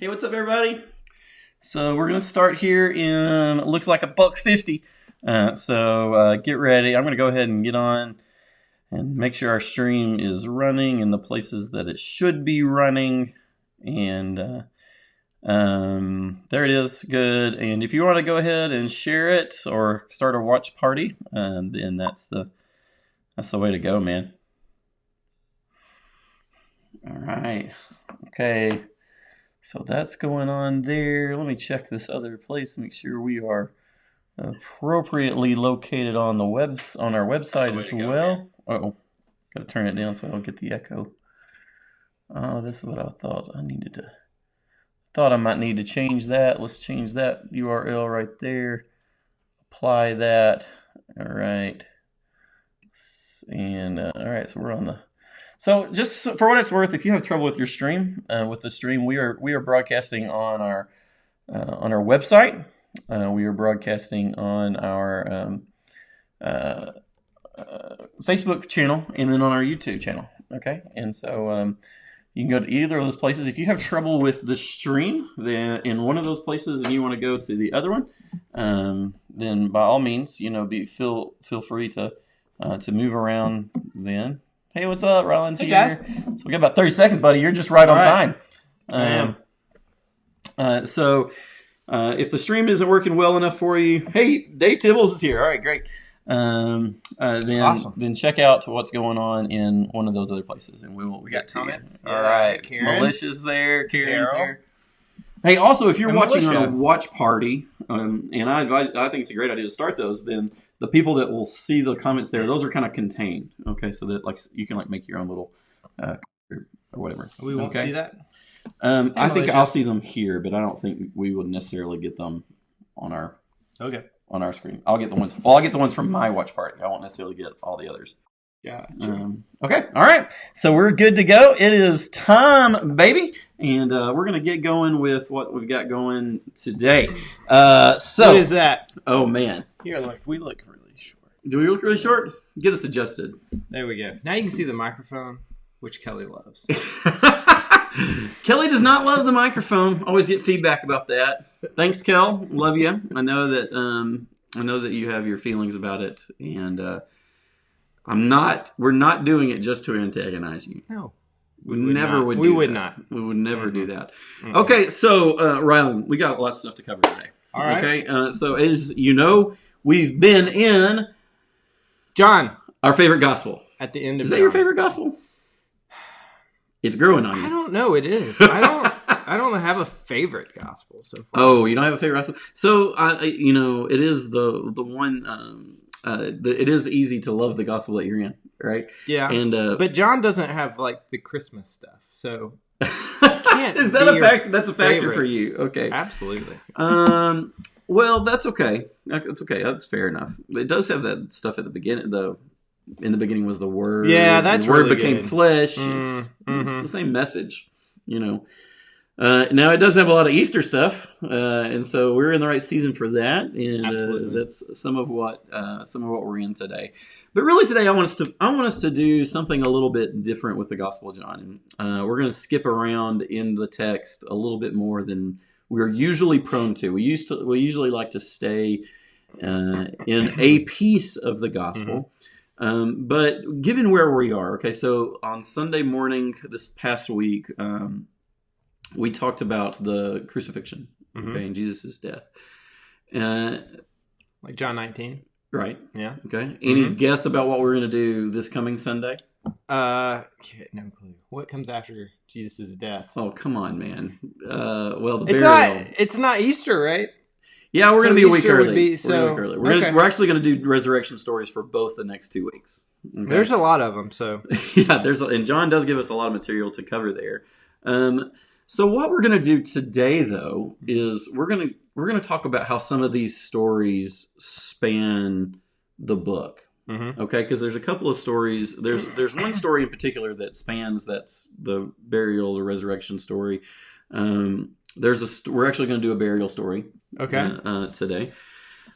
Hey, what's up, everybody? So we're gonna start here in it looks like $1.50. So get ready. I'm gonna go ahead and get on and make sure our stream is running in the places that it should be running. And there it is. Good. And if you want to go ahead and share it or start a watch party, then that's the way to go, man. All right. Okay. So that's going on there. Let me check this other place, make sure we are appropriately located on the on our website as well. Oh, gotta turn it down so I don't get the echo. Oh, this is what I thought I needed to. Thought I might need to change that. Let's change that URL right there. Apply that. All right. And all right, so we're on the. So just for what it's worth, if you have trouble with your stream, we are broadcasting on our website. We are broadcasting on our Facebook channel and then on our YouTube channel. Okay, and so you can go to either of those places. If you have trouble with the stream, then in one of those places, and you want to go to the other one, then by all means, feel free to move around then. Hey, what's up? Ryland's here. Guys. So we got about 30 seconds, buddy. You're just right on time. I am. So if the stream isn't working well enough for you, hey, Dave Tibbles is here. All right, great. Awesome. Then check out what's going on in one of those other places, and we got comments. All right, Karen. Militia's there. Karen's there. Hey, also, if you're watching on a watch party, and I think it's a great idea to start those, then the people that will see the comments there, those are kind of contained. Okay, so that you can make your own little or whatever. We won't see that. I think I'll see them here, but I don't think we would necessarily get them on our screen. I'll get the ones. Well, I'll get the ones from my watch party. I won't necessarily get all the others. Yeah. Okay. All right. So we're good to go. It is time, baby, and we're gonna get going with what we've got going today. So what is that? Oh man. Here, look. We look really short. Do we look really short? Get us adjusted. There we go. Now you can see the microphone, which Kelly loves. Kelly does not love the microphone. Always get feedback about that. Thanks, Kel. Love you. I know that you have your feelings about it, and we're not doing it just to antagonize you. No. We would never do that. Mm-hmm. Okay, so Ryland, we got lots of stuff to cover today. All right. Okay, so as you know, we've been in John, our favorite gospel. At the end of Is that your favorite gospel? It's growing on you. I don't know. It is. I don't have a favorite gospel so far. Oh, you don't have a favorite gospel? So it is the one. It is easy to love the gospel that you're in, right? Yeah. And but John doesn't have the Christmas stuff, so is that a fact? That's a factor for you. Okay. Absolutely. Well, that's okay. That's okay. That's fair enough. It does have that stuff at the beginning, though. In the beginning was the Word. Yeah, that's the Word really became good. flesh. It's the same message, Now it does have a lot of Easter stuff, and so we're in the right season for that, and that's some of what we're in today. But really, today I want us to do something a little bit different with the Gospel of John. We're going to skip around in the text a little bit more than we're usually prone to. We usually like to stay in a piece of the Gospel. But given where we are, okay, so on Sunday morning this past week, we talked about the crucifixion, okay, and Jesus' death. Like John 19? Right. Yeah. Okay. Any guess about what we're going to do this coming Sunday? No clue. What comes after Jesus' death? Oh, come on, man. Well, the burial. It's not Easter, right? Yeah, we're going to be a week early. We're actually going to do resurrection stories for both the next 2 weeks. Okay? There's a lot of them, so yeah. And John does give us a lot of material to cover there. So what we're going to do today, though, is we're going to talk about how some of these stories span the book. Okay, because there's a couple of stories. There's one story in particular that spans. That's the burial, the resurrection story. We're actually going to do a burial story. Okay. Today.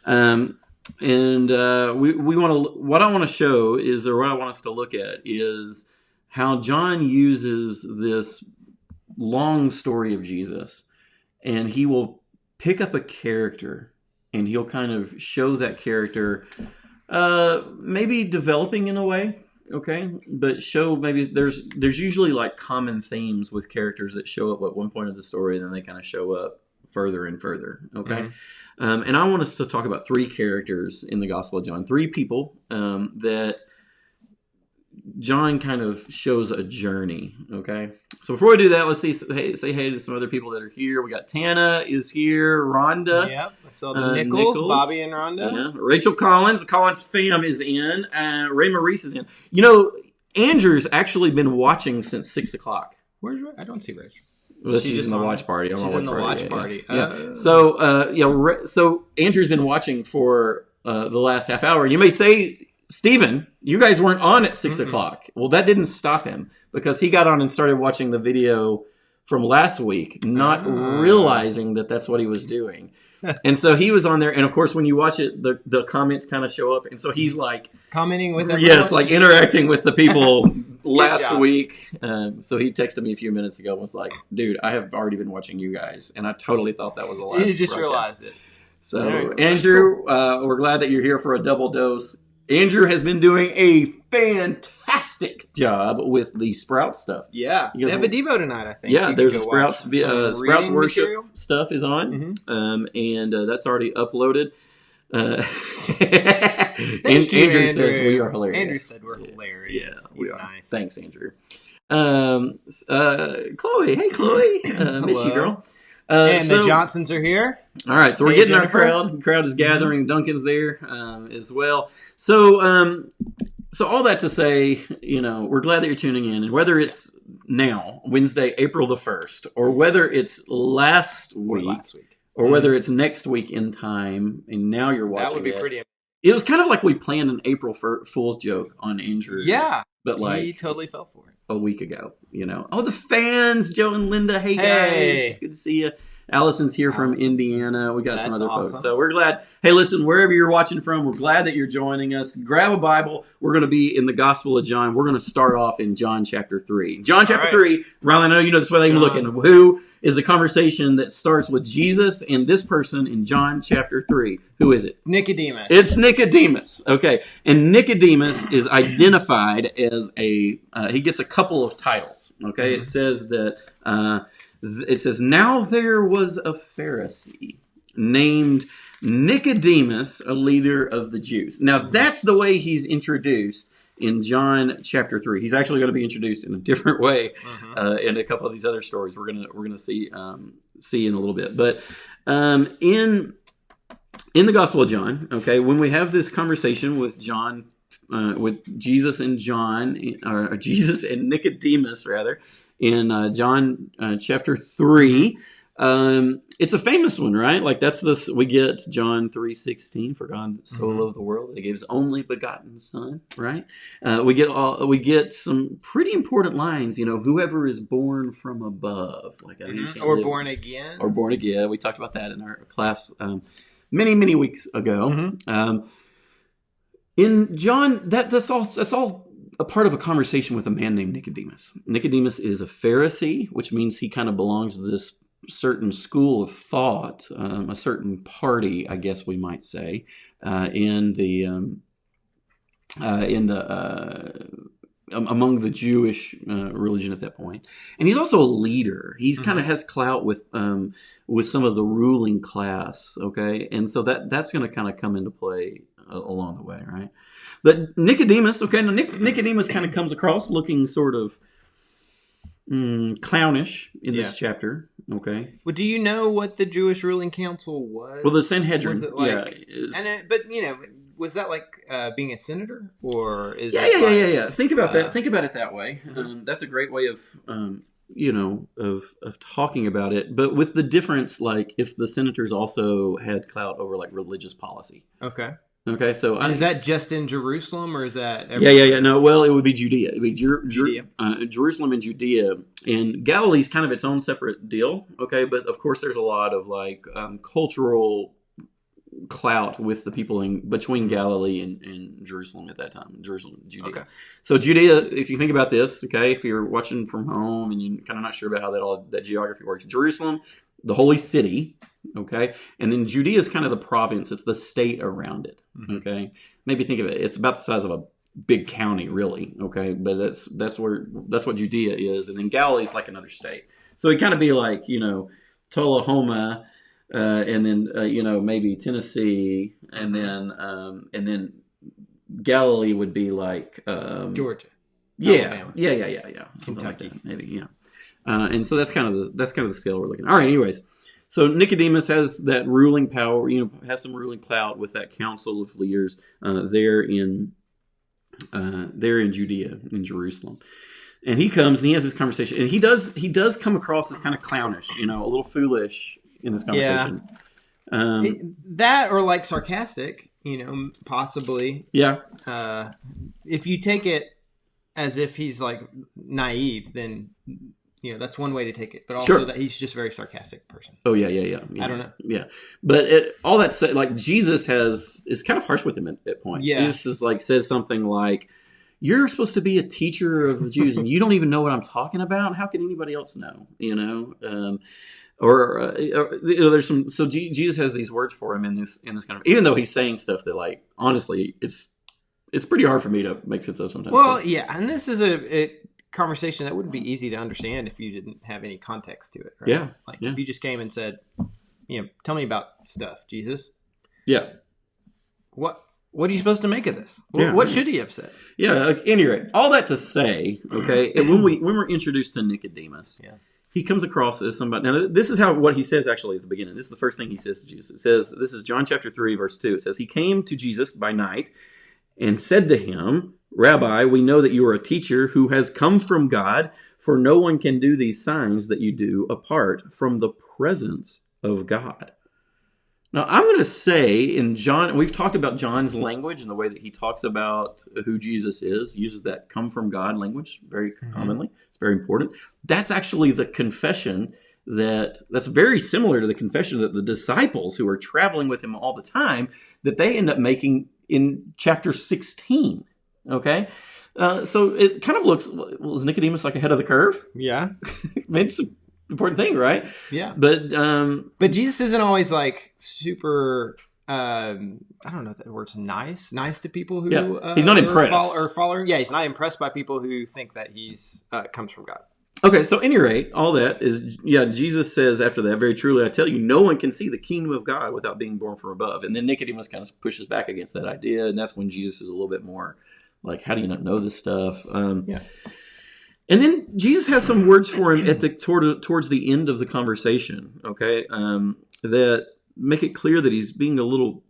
And we want to. What I want to show is, or what I want us to look at is how John uses this long story of Jesus and he will pick up a character, and he'll kind of show that character, maybe developing in a way, okay, but show maybe there's usually like common themes with characters that show up at one point of the story, and then they kind of show up further and further, okay. And I want us to talk about 3 characters in the Gospel of John, 3 people that John kind of shows a journey, okay? So before we do that, let's say hey to some other people that are here. We got Tana is here, Rhonda. Yep, I saw the Nichols, Bobby and Rhonda. Yeah. Rachel Collins, the Collins fam is in. Ray Maurice is in. You know, Andrew's actually been watching since 6 o'clock. Where's Ray? I don't see Rachel. Well, she's in the watch party. She's in the watch party. Yeah. So Andrew's been watching for the last half hour. You may say, Stephen, you guys weren't on at 6 o'clock. Well, that didn't stop him, because he got on and started watching the video from last week, not realizing that that's what he was doing. And so he was on there, and of course, when you watch it, the comments kind of show up, and so he's like commenting with everyone? Yes, like interacting with the people last week. So he texted me a few minutes ago and was like, "Dude, I have already been watching you guys, and I totally thought that was a live." You just realized it. So Andrew, we're glad that you're here for a double dose. Andrew has been doing a fantastic job with the Sprout stuff. Yeah, they have a Devo tonight, I think. Yeah, there's a Sprouts Sprouts worship material stuff is on, and that's already uploaded. Andrew says we are hilarious. Andrew said we're hilarious. Yeah, we are. Nice. Thanks, Andrew. Chloe, hey Chloe, miss you, girl. And the Johnsons are here. All right, so we're getting Jennifer. Our crowd. The crowd is gathering. Duncan's there as well. So, so all that to say, we're glad that you're tuning in, and whether it's now, Wednesday, April the 1st, or whether it's last week, or whether it's next week in time, and now you're watching that would be pretty. It was kind of like we planned an April Fool's joke on Andrew. Yeah, but like he totally fell for it a week ago. Oh, the fans, Joe and Linda. Hey guys, it's good to see you. Allison's here from Indiana. We got some other folks. So we're glad. Hey, listen, wherever you're watching from, we're glad that you're joining us. Grab a Bible. We're going to be in the Gospel of John. We're going to start off in John chapter 3. John chapter 3. Riley, I know you know this way I'm looking. Who is the conversation that starts with Jesus and this person in John chapter 3? Who is it? Nicodemus. It's Nicodemus. Okay. And Nicodemus is identified as he gets a couple of titles. Okay. It says that... It says, now there was a Pharisee named Nicodemus, a leader of the Jews. Now, that's the way he's introduced in John chapter 3. He's actually going to be introduced in a different way in a couple of these other stories we're gonna see in a little bit. But in the Gospel of John, okay, when we have this conversation with John, with Jesus and John, or Jesus and Nicodemus, rather, in John chapter 3, it's a famous one, right? Like that's this. We get John 3:16, for God so loved the world that He gave His only begotten Son, right? We get some pretty important lines. Whoever is born from above, like born again, or born again. We talked about that in our class many weeks ago. In John, that's all a part of a conversation with a man named Nicodemus. Nicodemus is a Pharisee, which means he kind of belongs to this certain school of thought, a certain party, I guess we might say, among the Jewish religion at that point. And he's also a leader. He's kind of has clout with some of the ruling class. Okay, and so that's going to kind of come into play along the way, right? But Nicodemus, okay, now Nicodemus kind of comes across looking sort of clownish in this chapter, okay? Well, do you know what the Jewish ruling council was? Well, the Sanhedrin, was it like, was that like being a senator, or is yeah? Think about that. Think about it that way. That's a great way of of talking about it, but with the difference, like if the senators also had clout over like religious policy. Okay, so is that just in Jerusalem, or is that everywhere? Yeah. No, well, it would be Judea. It would be Jerusalem and Judea, and Galilee's kind of its own separate deal. Okay, but of course, there's a lot of like cultural clout with the people between Galilee and Jerusalem at that time. Jerusalem, Judea. Okay. So Judea, if you think about this, okay, if you're watching from home and you're kind of not sure about how that geography works, Jerusalem, the holy city, okay? And then Judea is kind of the province. It's the state around it, okay? Maybe think of it. It's about the size of a big county, really, okay? But that's what Judea is. And then Galilee is like another state. So it'd kind of be like, Tullahoma, and then, maybe Tennessee, and then Galilee would be like... Georgia. Yeah. Something like that, maybe, yeah. And so that's kind of the scale we're looking at. All right, anyways. So Nicodemus has that ruling power, has some ruling clout with that council of leaders there in Judea, in Jerusalem. And he comes and he has this conversation, and he does come across as kind of clownish, a little foolish in this conversation. Yeah. That or like sarcastic, possibly. Yeah. If you take it as if he's like naive, then that's one way to take it. But also that he's just a very sarcastic person. Oh yeah. I don't know. Yeah, but all that said, like Jesus is kind of harsh with him at points. Yeah. Jesus is like says something like, "You're supposed to be a teacher of the Jews, and you don't even know what I'm talking about. How can anybody else know?" There's some. So Jesus has these words for him in this kind of. Even though he's saying stuff that, like, honestly, it's pretty hard for me to make sense of sometimes. Well, yeah, and this is a conversation that wouldn't be easy to understand if you didn't have any context to it. Right? Yeah. If you just came and said, tell me about stuff, Jesus. Yeah. What are you supposed to make of this? What should he have said? Yeah. At any rate, all that to say, okay, and when we're introduced to Nicodemus, he comes across as somebody. Now, this is what he says actually at the beginning. This is the first thing he says to Jesus. It says, this is John chapter 3, verse 2. It says, he came to Jesus by night and said to him, "Rabbi, we know that you are a teacher who has come from God, for no one can do these signs that you do apart from the presence of God." Now, I'm going to say in John, we've talked about John's language and the way that he talks about who Jesus is, uses that come from God language very commonly. It's very important. That's actually the confession that's very similar to the confession that the disciples who are traveling with him all the time, that they end up making in chapter 16. Okay? So it kind of looks, is Nicodemus like ahead of the curve? Yeah. It's an important thing, right? Yeah. But Jesus isn't always like super, I don't know if that word's nice to people who... Yeah. He's not impressed. Yeah, he's not impressed by people who think that he's comes from God. Okay, so at any rate, all that is, Jesus says after that, "Very truly I tell you, no one can see the kingdom of God without being born from above." And then Nicodemus kind of pushes back against that idea, and that's when Jesus is a little bit more like, how do you not know this stuff? And then Jesus has some words for him at towards the end of the conversation, okay, that make it clear that he's being a little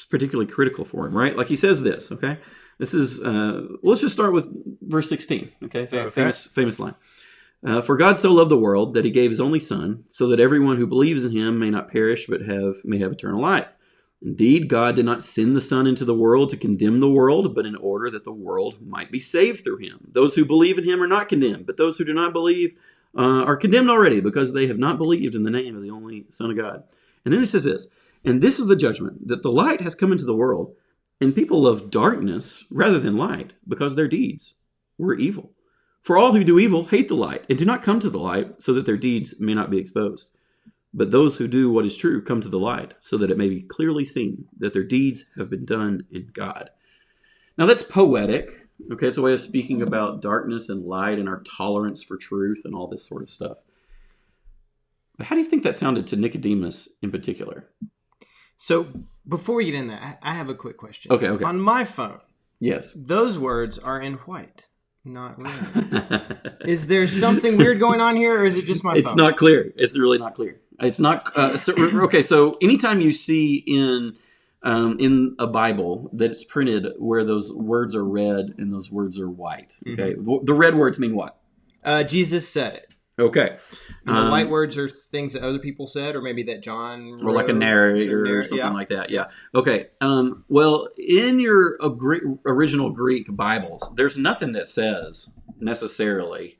particularly critical for him, right? Like he says this, okay? This is, let's just start with verse 16, okay? Famous line. "For God so loved the world that he gave his only Son, so that everyone who believes in him may not perish but may have eternal life. Indeed, God did not send the Son into the world to condemn the world, but in order that the world might be saved through him. Those who believe in him are not condemned, but those who do not believe are condemned already, because they have not believed in the name of the only Son of God." And then it says this, "And this is the judgment, that the light has come into the world, and people love darkness rather than light, because their deeds were evil. For all who do evil hate the light, and do not come to the light, so that their deeds may not be exposed. But those who do what is true come to the light, so that it may be clearly seen that their deeds have been done in God." Now that's poetic. Okay, it's a way of speaking about darkness and light and our tolerance for truth and all this sort of stuff. But how do you think that sounded to Nicodemus in particular? So before we get in there, I have a quick question. Okay. On my phone, yes, those words are in white, not red. Is there something weird going on here, or is it just my phone? It's not clear. It's really not clear. It's not. So anytime you see in a Bible that it's printed where those words are red and those words are white, okay, the red words mean what? Jesus said it. Okay. And the white words are things that other people said, or maybe that John wrote, or like a narrator or something like that. Yeah. Okay. Well, in your original Greek Bibles, there's nothing that says necessarily,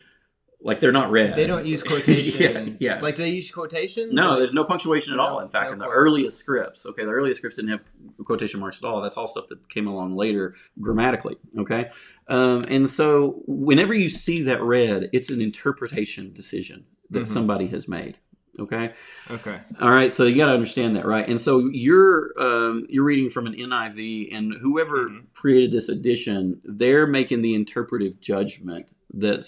like, they're not red. They don't use quotation. Yeah. Like, do they use quotations? No, there's no punctuation at all. In fact, in the earliest scripts, okay, the earliest scripts didn't have quotation marks at all. That's all stuff that came along later grammatically, okay? And so whenever you see that red, it's an interpretation decision that somebody has made, Okay. Okay. All right. So you got to understand that, right? And so you're reading from an NIV, and whoever created this edition, they're making the interpretive judgment that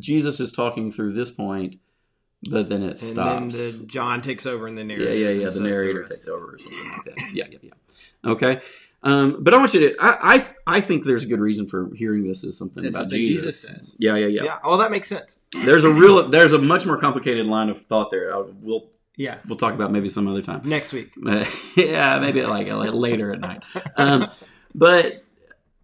Jesus is talking through this point, but then it stops. And then John takes over in the narrative. Yeah. The narrator takes over or something like that. Yeah. Okay. But I want you to. I think there's a good reason for hearing this as something about Jesus. Says. Yeah. Well, that makes sense. There's a much more complicated line of thought there. We'll talk about maybe some other time next week. Maybe like later at night. But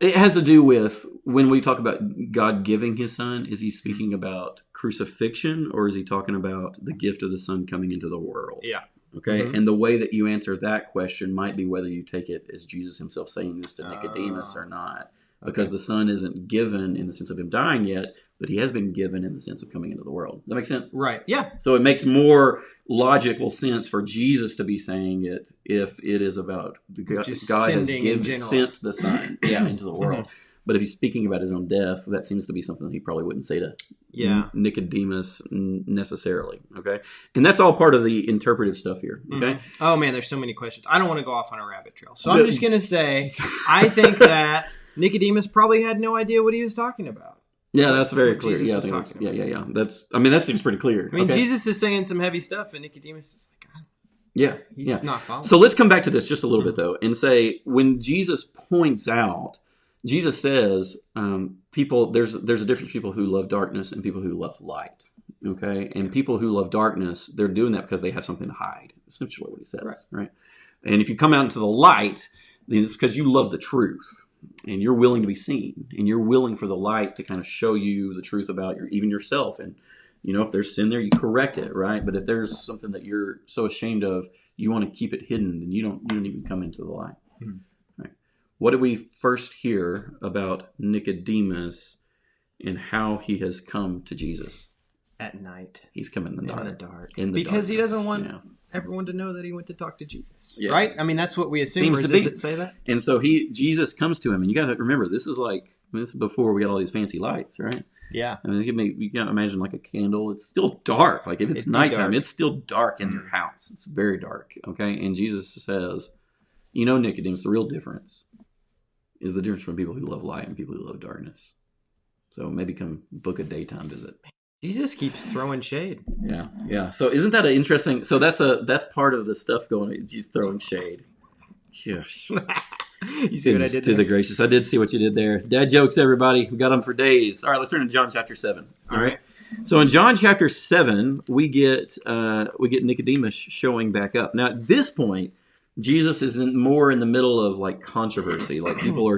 it has to do with when we talk about God giving His Son. Is He speaking about crucifixion, or is He talking about the gift of the Son coming into the world? Yeah. Okay, and the way that you answer that question might be whether you take it as Jesus Himself saying this to Nicodemus or not, because the Son isn't given in the sense of Him dying yet, but He has been given in the sense of coming into the world. Does that make sense? Right. Yeah. So it makes more logical sense for Jesus to be saying it if it is about God has sent the Son into the world. But if He's speaking about His own death, that seems to be something He probably wouldn't say to Nicodemus necessarily. Okay, and that's all part of the interpretive stuff here. Okay. Oh man, there's so many questions. I don't want to go off on a rabbit trail, so I'm just going to say I think that Nicodemus probably had no idea what he was talking about. Yeah, that's very clear. Yeah. That seems pretty clear. I mean, Jesus is saying some heavy stuff, and Nicodemus is like, he's not following. So let's come back to this just a little bit though, and say when Jesus points out. Jesus says, there's a difference between people who love darkness and people who love light. Okay? And people who love darkness, they're doing that because they have something to hide. Essentially what He says. Right? And if you come out into the light, then it's because you love the truth. And you're willing to be seen. And you're willing for the light to kind of show you the truth about even yourself. And, if there's sin there, you correct it, right? But if there's something that you're so ashamed of, you want to keep it hidden, then you don't even come into the light. What do we first hear about Nicodemus and how he has come to Jesus? At night. He's come in the dark. Because he doesn't want everyone to know that he went to talk to Jesus. Yeah. Right? I mean, that's what we assume. Does it say that? And so Jesus comes to him. And you got to remember, this is before we got all these fancy lights, right? Yeah. I mean, you can imagine like a candle. It's still dark. Like if it's nighttime, it's still dark in your house. It's very dark. Okay? And Jesus says, Nicodemus, the real difference is the difference between people who love light and people who love darkness. So maybe come book a daytime visit. Jesus keeps throwing shade. Yeah. So isn't that an interesting? So that's part of the stuff going on. He's throwing shade. Gosh. You see what I did? To the gracious, I did see what you did there. Dad jokes, everybody. We got them for days. All right, let's turn to John chapter 7. All right. So in John chapter 7, we get Nicodemus showing back up. Now at this point, Jesus is more in the middle of like controversy. Like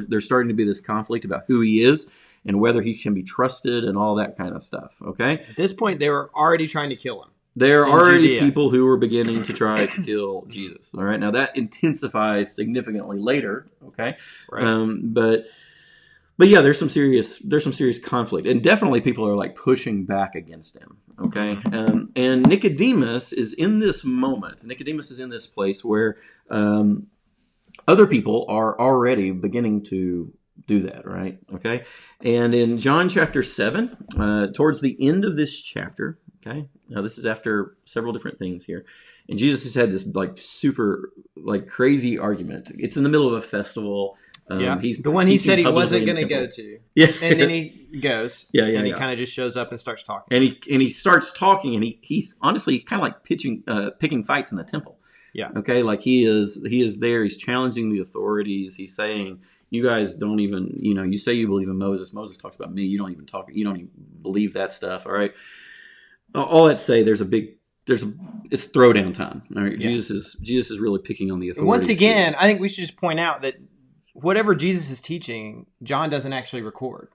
there's starting to be this conflict about who He is and whether He can be trusted and all that kind of stuff. Okay. At this point, they were already trying to kill Him. There are already people who were beginning to try to kill Jesus. All right. Now that intensifies significantly later. Okay. Right. But yeah, there's some serious conflict, and definitely people are like pushing back against Him. Okay, and Nicodemus is in this moment. Nicodemus is in this place where other people are already beginning to do that. Right? Okay, and in John chapter 7, towards the end of this chapter. Okay, now this is after several different things here, and Jesus has had this like super like crazy argument. It's in the middle of a festival. He's the one he said he wasn't going to go to. Yeah, and then he goes. And he kind of just shows up and starts talking. And he starts talking, and he's honestly kind of like picking fights in the temple. Yeah. Okay, like he is there. He's challenging the authorities. He's saying, "You guys don't even, you say you believe in Moses. Moses talks about me. You don't even believe that stuff. All right." All that to say, it's throwdown time. All right, yeah. Jesus is really picking on the authorities. Once again, I think we should just point out that whatever Jesus is teaching, John doesn't actually record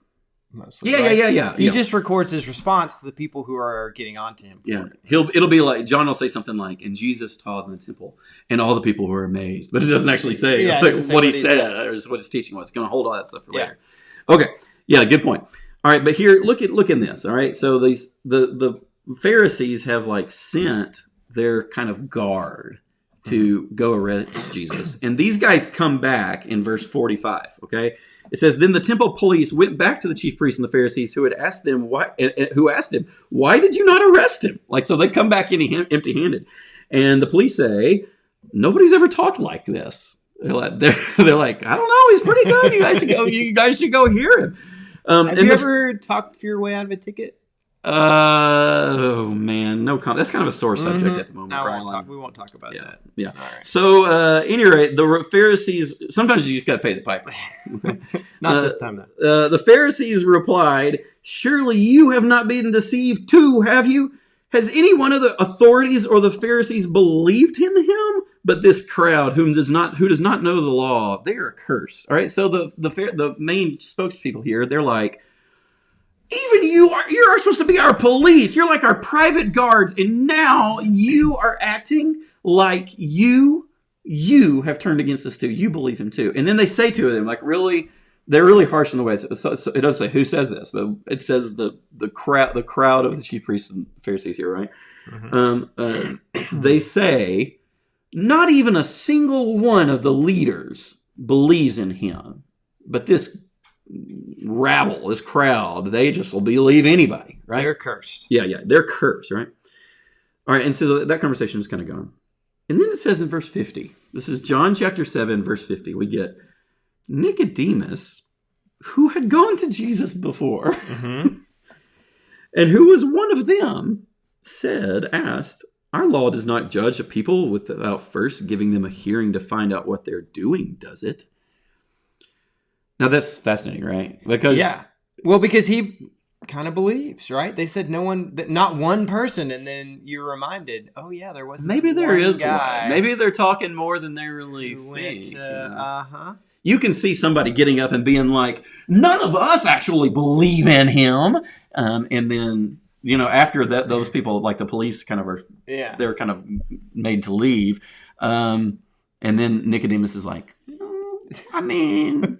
mostly. Yeah. He just records his response to the people who are getting onto him. Yeah, it'll be like John will say something like, "And Jesus taught in the temple, and all the people were amazed," but it doesn't actually say what he said or what his teaching was. It's going to hold all that stuff for later. Okay, yeah, good point. All right, but here, look in this. All right, so the Pharisees have like sent their kind of guard to go arrest Jesus. And these guys come back in verse 45, okay? It says, then the temple police went back to the chief priests and the Pharisees who asked him, why did you not arrest him? Like, so they come back empty-handed. And the police say, nobody's ever talked like this. They're like, I don't know, he's pretty good. You guys should go hear him. Have you ever talked your way out of a ticket? Oh man, no comment. That's kind of a sore subject at the moment. We won't talk about that. Yeah. All right. So, any rate, the Pharisees. Sometimes you just got to pay the piper. Not this time, though. The Pharisees replied, "Surely you have not been deceived too, have you? Has any one of the authorities or the Pharisees believed in him? But this crowd, who does not know the law, they are accursed." All right. So the main spokespeople here, they're like, even you're supposed to be our police. You're like our private guards, and now you are acting like you have turned against us too. You believe him too. And then they say to them, like, really, they're really harsh in the way. So it doesn't say who says this, but it says the crowd of the chief priests and Pharisees here, right? Mm-hmm. They say, not even a single one of the leaders believes in him, but this rabble, this crowd, they just will believe anybody, right? They're cursed. Yeah, they're cursed, right? All right, and so that conversation is kind of gone. And then it says in verse 50, this is John chapter 7, verse 50, we get Nicodemus, who had gone to Jesus before, and who was one of them, asked, our law does not judge a people without first giving them a hearing to find out what they're doing, does it? Now that's fascinating, right? Because he kind of believes, right? They said not one person, and then you're reminded, oh yeah, there was maybe there is guy. Maybe they're talking more than they really think. You can see somebody getting up and being like, none of us actually believe in him, and then after that, those people, like the police, kind of they're kind of made to leave, and then Nicodemus is like, I mean,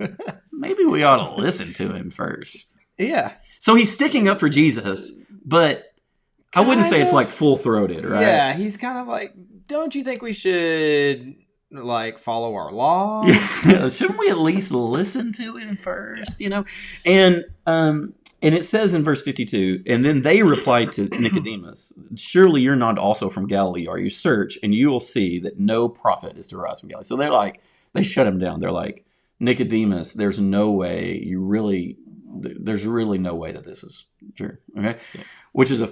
maybe we ought to listen to him first. Yeah. So he's sticking up for Jesus, but I wouldn't say it's like full-throated, right? Yeah, he's kind of like, don't you think we should like follow our law? Shouldn't we at least listen to him first? And it says in verse 52, and then they replied to Nicodemus, surely you're not also from Galilee, are you? Search, and you will see that no prophet is derived from Galilee. So they shut him down. They're like, Nicodemus, there's no way there's really no way that this is true. Okay. Yeah. Which is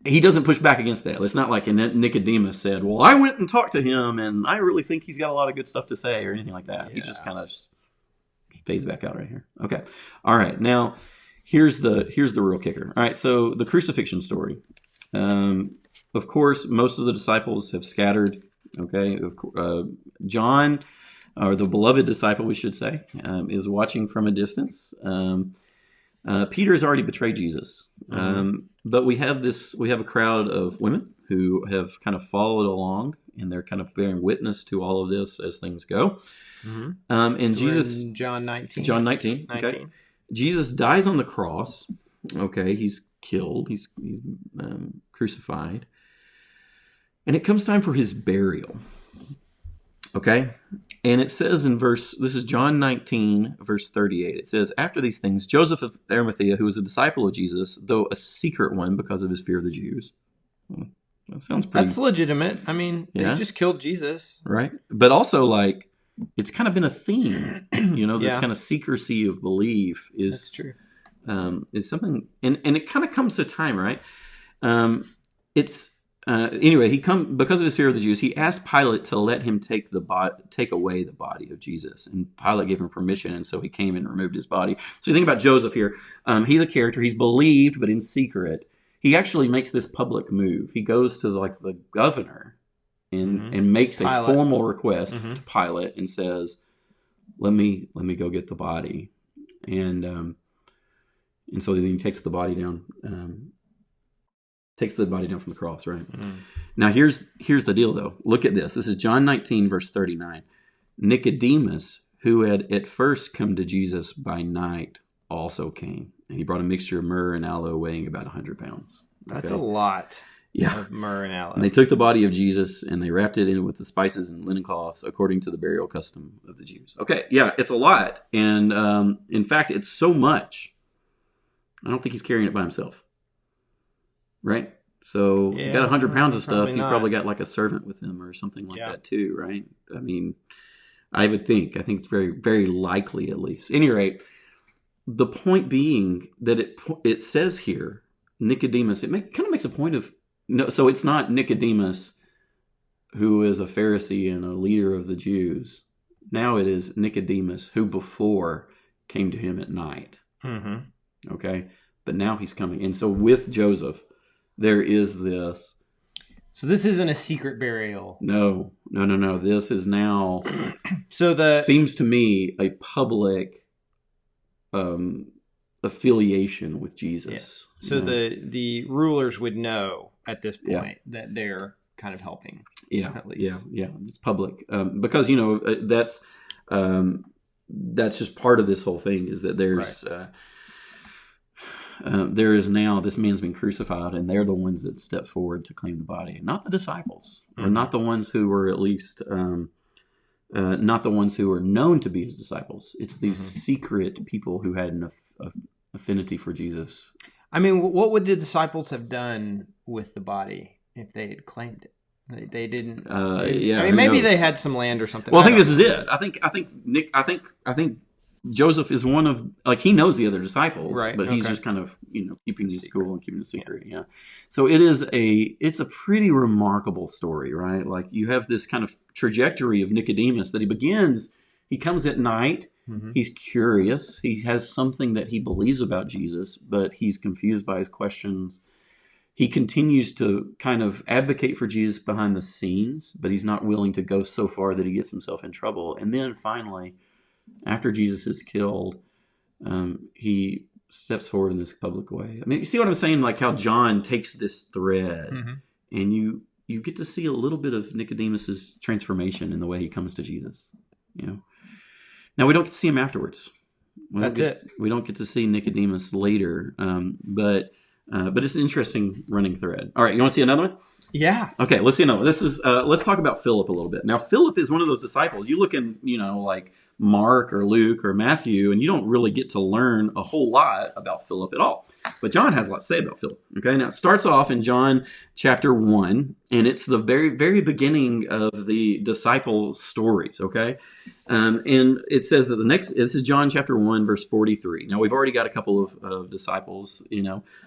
he doesn't push back against that. It's not like Nicodemus said, well, I went and talked to him and I really think he's got a lot of good stuff to say or anything like that. Yeah. He just kind of fades back out right here. Okay. All right. Now here's the real kicker. All right. So the crucifixion story, of course, most of the disciples have scattered. Okay. John, or the beloved disciple, we should say, is watching from a distance. Peter has already betrayed Jesus. But we have a crowd of women who have kind of followed along, and they're kind of bearing witness to all of this as things go. And Jesus, John 19. Okay. Jesus dies on the cross. Okay, he's killed. He's crucified, and it comes time for his burial. Okay, and it says this is John 19, verse 38. It says, after these things, Joseph of Arimathea, who was a disciple of Jesus, though a secret one because of his fear of the Jews. That sounds pretty... That's legitimate. I mean, they just killed Jesus. Right. But also, like, it's kind of been a theme. This kind of secrecy of belief is... That's true. Is something... And it kind of comes to time, right? Anyway, because of his fear of the Jews, he asked Pilate to let him take away the body of Jesus, and Pilate gave him permission, and so he came and removed his body. So you think about Joseph here. He's a character. He's believed, but in secret. He actually makes this public move. He goes to the governor and makes a formal request to Pilate and says, "Let me go get the body," and so then he takes the body down. Takes the body down from the cross, right? Now, here's the deal, though. Look at this. This is John 19, verse 39. Nicodemus, who had at first come to Jesus by night, also came. And he brought a mixture of myrrh and aloe weighing about 100 pounds. That's a lot. of myrrh and aloe. And they took the body of Jesus and they wrapped it in with the spices and linen cloths according to the burial custom of the Jews. Okay, yeah, it's a lot. And in fact, it's so much. I don't think he's carrying it by himself. Right? So got 100 pounds of stuff. He's probably got like a servant with him or something like that too, right? I mean, I think it's very, very likely at least. At any rate, the point being that it says here, Nicodemus, kind of makes a point of, no, so it's not Nicodemus who is a Pharisee and a leader of the Jews. Now it is Nicodemus who before came to him at night. Mm-hmm. Okay? But now he's coming. And so with Joseph, there is this. So this isn't a secret burial. No. This is now, so seems to me, a public affiliation with Jesus. Yeah. So the rulers would know at this point that they're kind of helping. Yeah, at least. Yeah. It's public because that's just part of this whole thing is that there's there is now this man's been crucified, and they're the ones that step forward to claim the body, not the disciples, or not the ones who were at least not the ones who are known to be his disciples. It's these secret people who had an affinity for Jesus. I mean, what would the disciples have done with the body if they had claimed it? They didn't. I mean, maybe they had some land or something. Well, I think this is it. I think Joseph is one of, like, he knows the other disciples, right? But he's just kind of keeping his cool and keeping it secret. Yeah. So it's a pretty remarkable story, right? Like you have this kind of trajectory of Nicodemus that he comes at night. Mm-hmm. He's curious. He has something that he believes about Jesus, but he's confused by his questions. He continues to kind of advocate for Jesus behind the scenes, but he's not willing to go so far that he gets himself in trouble. And then finally, after Jesus is killed, he steps forward in this public way. I mean, you see what I'm saying? Like how John takes this thread, and you get to see a little bit of Nicodemus's transformation in the way he comes to Jesus. Now we don't get to see him afterwards. We don't get to see Nicodemus later, but it's an interesting running thread. All right, you want to see another one? Yeah. Okay, let's see another one. This is let's talk about Philip a little bit. Now, Philip is one of those disciples. You look in, like Mark or Luke or Matthew, and you don't really get to learn a whole lot about Philip at all. But John has a lot to say about Philip. Okay, now it starts off in John chapter 1, and it's the very, very beginning of the disciple stories. Okay, and it says that this is John chapter 1, verse 43. Now we've already got a couple of disciples,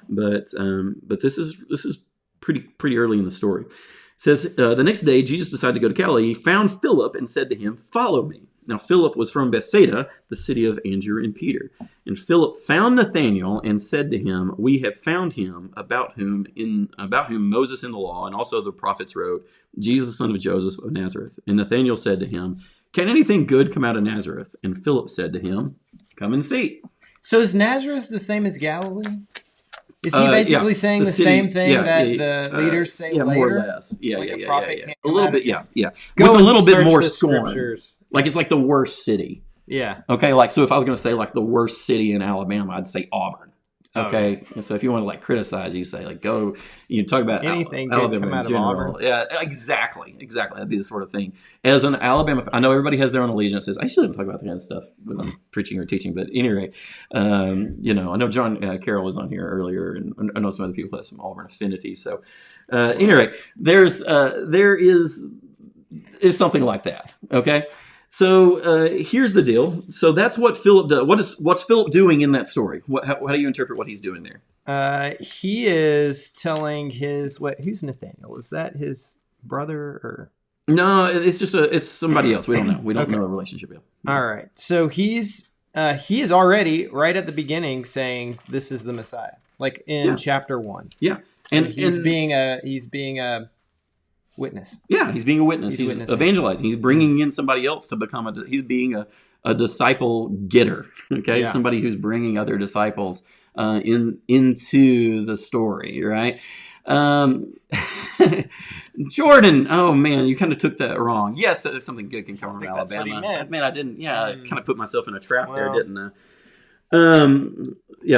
but this is pretty early in the story. It says, the next day, Jesus decided to go to Galilee. He found Philip and said to him, "Follow me." Now, Philip was from Bethsaida, the city of Andrew and Peter. And Philip found Nathanael and said to him, "We have found him about whom Moses in the law and also the prophets wrote, Jesus, the son of Joseph of Nazareth." And Nathanael said to him, "Can anything good come out of Nazareth?" And Philip said to him, "Come and see." So is Nazareth the same as Galilee? Is he basically saying the same thing that the leaders say later? More or less. Yeah. A little bit, yeah. With a little bit more scorn. Scriptures. Like it's like the worst city. Yeah. Okay, like so if I was going to say like the worst city in Alabama, I'd say Auburn. Okay, and so if you want to like criticize, you say like talk about anything Alabama come out in general. Of Auburn. Yeah, exactly. That'd be the sort of thing. As an Alabama, I know everybody has their own allegiances. I shouldn't talk about that kind of stuff when I'm preaching or teaching, but at any rate, I know John Carroll was on here earlier, and I know some other people have some Auburn affinity. So, at any rate, there is something like that. Okay. So here's the deal. So that's what Philip does. What's Philip doing in that story? How do you interpret what he's doing there? He is telling who's Nathanael? Is that his brother or? No, it's somebody else. We don't know. We don't know the relationship yet. All right. So he is already right at the beginning saying this is the Messiah, like in chapter 1. Yeah, and he's being a witness. Yeah, he's being a witness. He's evangelizing. He's bringing in somebody else to become he's being a disciple getter. Okay, somebody who's bringing other disciples into the story, right? Jordan, oh man, you kind of took that wrong. Yes, something good can come from Alabama. Man, I didn't. Yeah, I kind of put myself in a trap there, didn't I?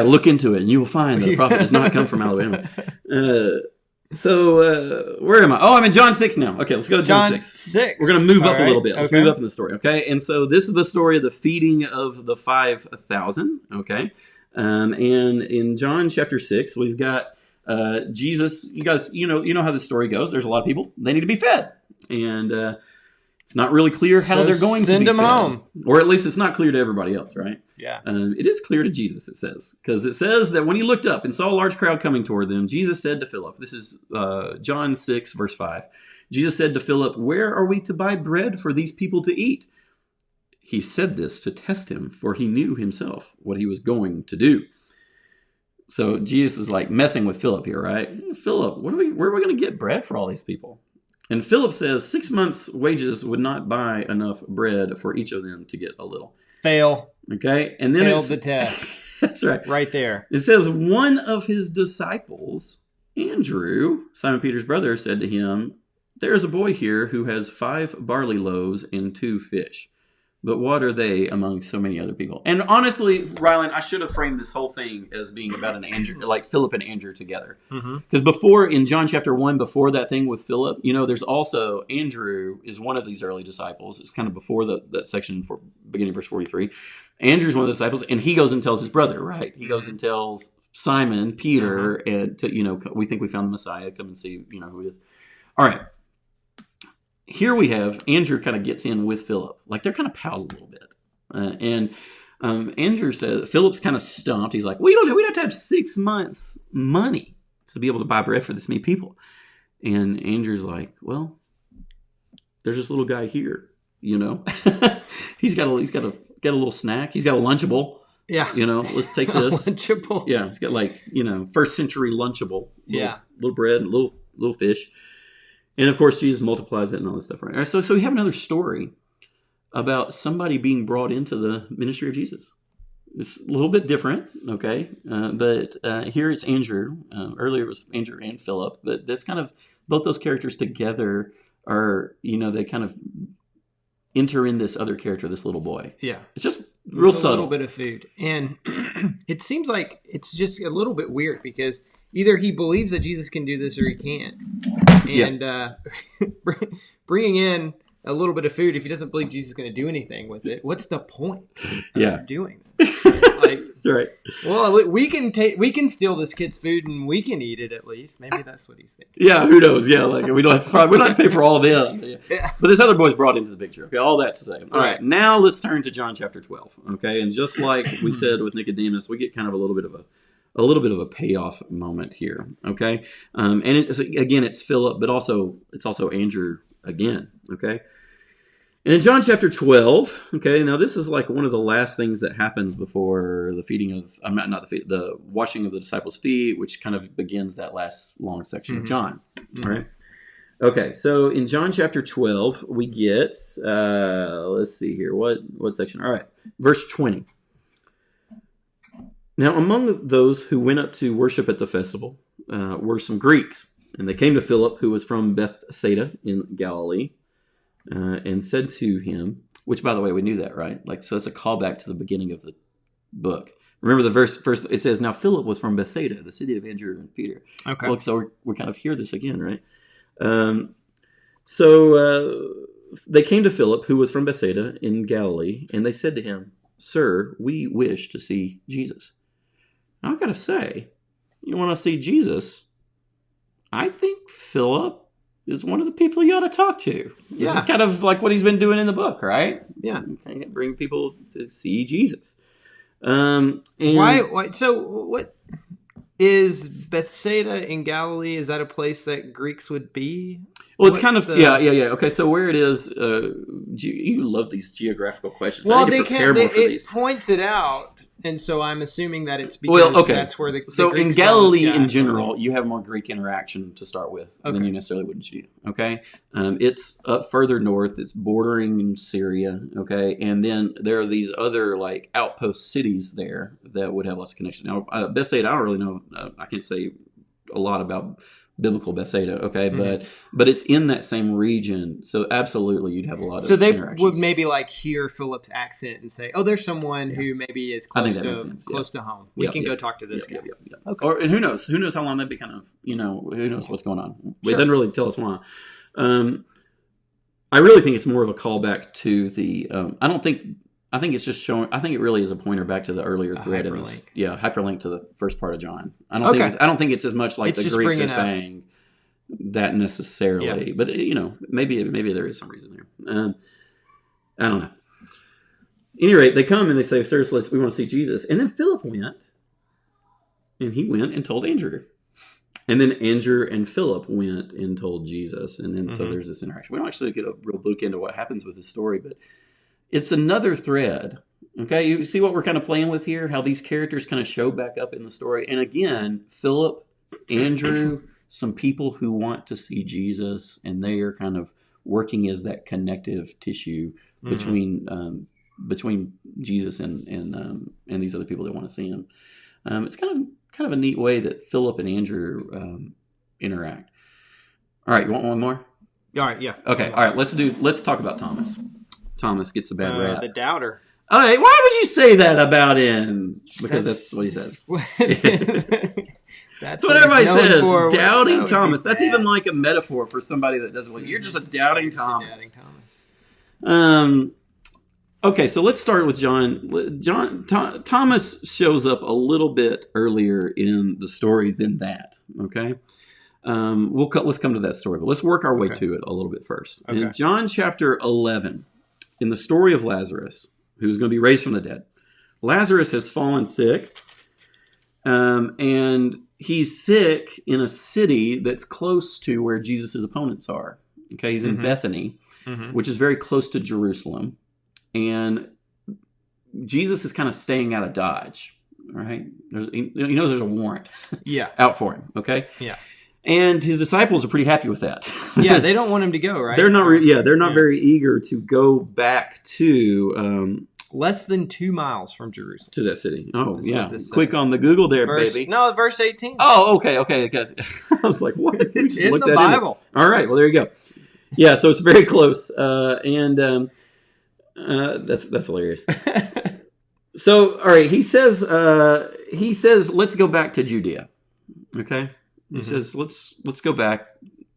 Look into it, and you will find that the prophet does not come from Alabama. So where am I? Oh, I'm in John 6 now. Okay, let's go to John 6. We're going to move up a little bit. Let's move up in the story, okay? And so this is the story of the feeding of the 5,000, okay? And in John chapter 6, we've got Jesus. You guys, you know how this story goes. There's a lot of people. They need to be fed. And it's not really clear how they're going to be fed. Send them home. Or at least it's not clear to everybody else, right? Yeah. It is clear to Jesus, it says. Because it says that when he looked up and saw a large crowd coming toward them, Jesus said to Philip, this is John 6, verse 5. Jesus said to Philip, "Where are we to buy bread for these people to eat?" He said this to test him, for he knew himself what he was going to do. So Jesus is like messing with Philip here, right? Philip, where are we going to get bread for all these people? And Philip says 6 months' wages would not buy enough bread for each of them to get a little. Fail. Okay, and then failed the test. That's right. Right there. It says one of his disciples, Andrew, Simon Peter's brother, said to him, "There is a boy here who has 5 barley loaves and 2 fish. But what are they among so many other people?" And honestly, Rylan, I should have framed this whole thing as being about an Andrew, like Philip and Andrew together. Because before, in John chapter 1, before that thing with Philip, there's also Andrew is one of these early disciples. It's kind of before that section, beginning verse 43. Andrew's one of the disciples, and he goes and tells his brother, right? He goes and tells Simon, Peter, and we think we found the Messiah. Come and see, who he is. All right. Here we have Andrew kind of gets in with Philip. Like they're kind of pals a little bit. And Andrew says, Philip's kind of stumped. He's like, we'd have to have 6 months money to be able to buy bread for this many people. And Andrew's like, well, there's this little guy here, he's got a little snack. He's got a Lunchable. Yeah. Let's take this. Lunchable. Yeah. He's got first century Lunchable. Little bread and little fish. And of course, Jesus multiplies it and all this stuff, right? All right, so we have another story about somebody being brought into the ministry of Jesus. It's a little bit different, okay? But here it's Andrew. Earlier it was Andrew and Philip, but that's kind of both those characters together are, they kind of enter in this other character, this little boy. Yeah, it's just real subtle. A little bit of food, and it seems like it's just a little bit weird because either he believes that Jesus can do this or he can't. And bringing in a little bit of food, if he doesn't believe Jesus is going to do anything with it, what's the point of doing this? That's right. Well, we can steal this kid's food and we can eat it at least. Maybe that's what he's thinking. Yeah, who knows? Yeah, like we don't have to pay for all of them. Yeah. But this other boy's brought into the picture. Okay, all that to say. All right, now let's turn to John chapter 12. Okay, and just like we said with Nicodemus, we get kind of a little bit of a payoff moment here, okay? And it's Philip, but it's also Andrew again, okay? And in John chapter 12, okay, now this is like one of the last things that happens before the feeding of, the washing of the disciples' feet, which kind of begins that last long section of John, all right? Okay, so in John chapter 12, we get, let's see here, what section? All right, verse 20. Now, among those who went up to worship at the festival were some Greeks, and they came to Philip, who was from Bethsaida in Galilee, and said to him, which, by the way, we knew that, right? So that's a callback to the beginning of the book. Remember the verse first, it says, now Philip was from Bethsaida, the city of Andrew and Peter. Okay. Well, so we kind of hear this again, right? So they came to Philip, who was from Bethsaida in Galilee, and they said to him, "Sir, we wish to see Jesus." Now, I've got to say, you want to see Jesus, I think Philip is one of the people you ought to talk to. Yeah. It's kind of like what he's been doing in the book, right? Yeah. Bring people to see Jesus. Why? So what is Bethsaida in Galilee? Is that a place that Greeks would be? Well, it's kind of, yeah. Okay, so where it is, you love these geographical questions. Well, it points it out, and so I'm assuming that it's because that's where the So Greek in Galilee in general, you have more Greek interaction to start with than you necessarily would in Judea, okay? It's up further north, it's bordering Syria, okay? And then there are these other, outpost cities there that would have lots of connection. Now, Bethsaida, I don't really know, I can't say a lot about biblical Bethsaida, okay, but it's in that same region, so absolutely you'd have a lot of. So they interactions. would maybe like hear Philip's accent and say, "Oh, there's someone who maybe is close to home. We can go talk to this guy." Okay. Or and who knows? Who knows how long they'd be kind of who knows what's going on? It doesn't really tell us why. I really think it's more of a callback to the. I think it's just showing. I think it really is a pointer back to the earlier thread in this. Yeah, hyperlink to the first part of John. I don't think it's as much like the Greeks are saying that necessarily, but maybe there is some reason there. I don't know. At any rate, they come and they say, "Sirs, we want to see Jesus." And then Philip went, and he went and told Andrew, and then Andrew and Philip went and told Jesus, and then so there's this interaction. We don't actually get a real book into what happens with this story, but. It's another thread. Okay, you see what we're kind of playing with here? How these characters kind of show back up in the story. And again, Philip, Andrew, some people who want to see Jesus, and they are kind of working as that connective tissue between Jesus and these other people that want to see him. It's kind of a neat way that Philip and Andrew interact. All right, you want one more? All right, yeah. Okay, all right. Let's talk about Thomas. Thomas gets a bad rap. The doubter. All right, why would you say that about him? Because that's what he says. That's what everybody says. Doubting Thomas. That's even like a metaphor for somebody that doesn't believe. You're just a doubting Thomas. Okay, so let's start with John. Thomas shows up a little bit earlier in the story than that. Okay. Let's come to that story, but let's work our way to it a little bit first. Okay. In John chapter 11, in the story of Lazarus, who's going to be raised from the dead, Lazarus has fallen sick, and he's sick in a city that's close to where Jesus' opponents are. Okay, he's in Bethany, which is very close to Jerusalem, and Jesus is kind of staying out of Dodge. All right, he knows there's a warrant, out for him. Okay, And his disciples are pretty happy with that. Yeah, they don't want him to go, right? They're not. They're not very eager to go back to less than 2 miles from Jerusalem to that city. Oh, yeah. Quick on the Google there, baby. No, verse 18. Oh, okay. I was like, what? It's in the Bible. All right. Well, there you go. Yeah, so it's very close, and that's hilarious. So, all right, he says, let's go back to Judea. Okay. He says, let's go back.